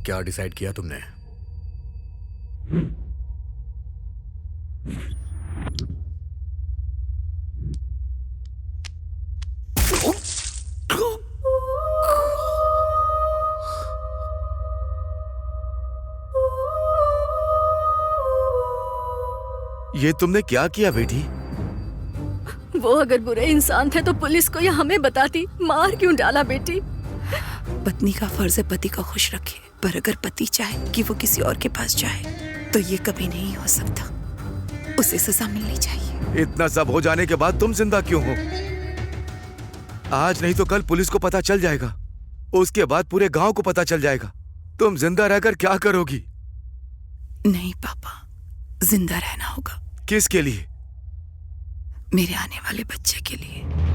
क्या डिसाइड किया तुमने? ये तुमने क्या किया बेटी? वो अगर बुरे इंसान थे तो पुलिस को या हमें बताती, मार क्यों डाला बेटी? पत्नी का फर्ज है पति को खुश रखे, पर अगर पति चाहे कि वो किसी और के पास जाए तो ये कभी नहीं हो सकता। उसे सजा मिलनी चाहिए। इतना सब हो जाने के बाद तुम जिंदा क्यों हो? आज नहीं तो कल पुलिस को पता चल जाएगा, उसके बाद पूरे गांव को पता चल जाएगा। तुम जिंदा रहकर क्या करोगी? नहीं पापा, जिंदा रहना होगा। किसके लिए? मेरे आने वाले बच्चे के लिए।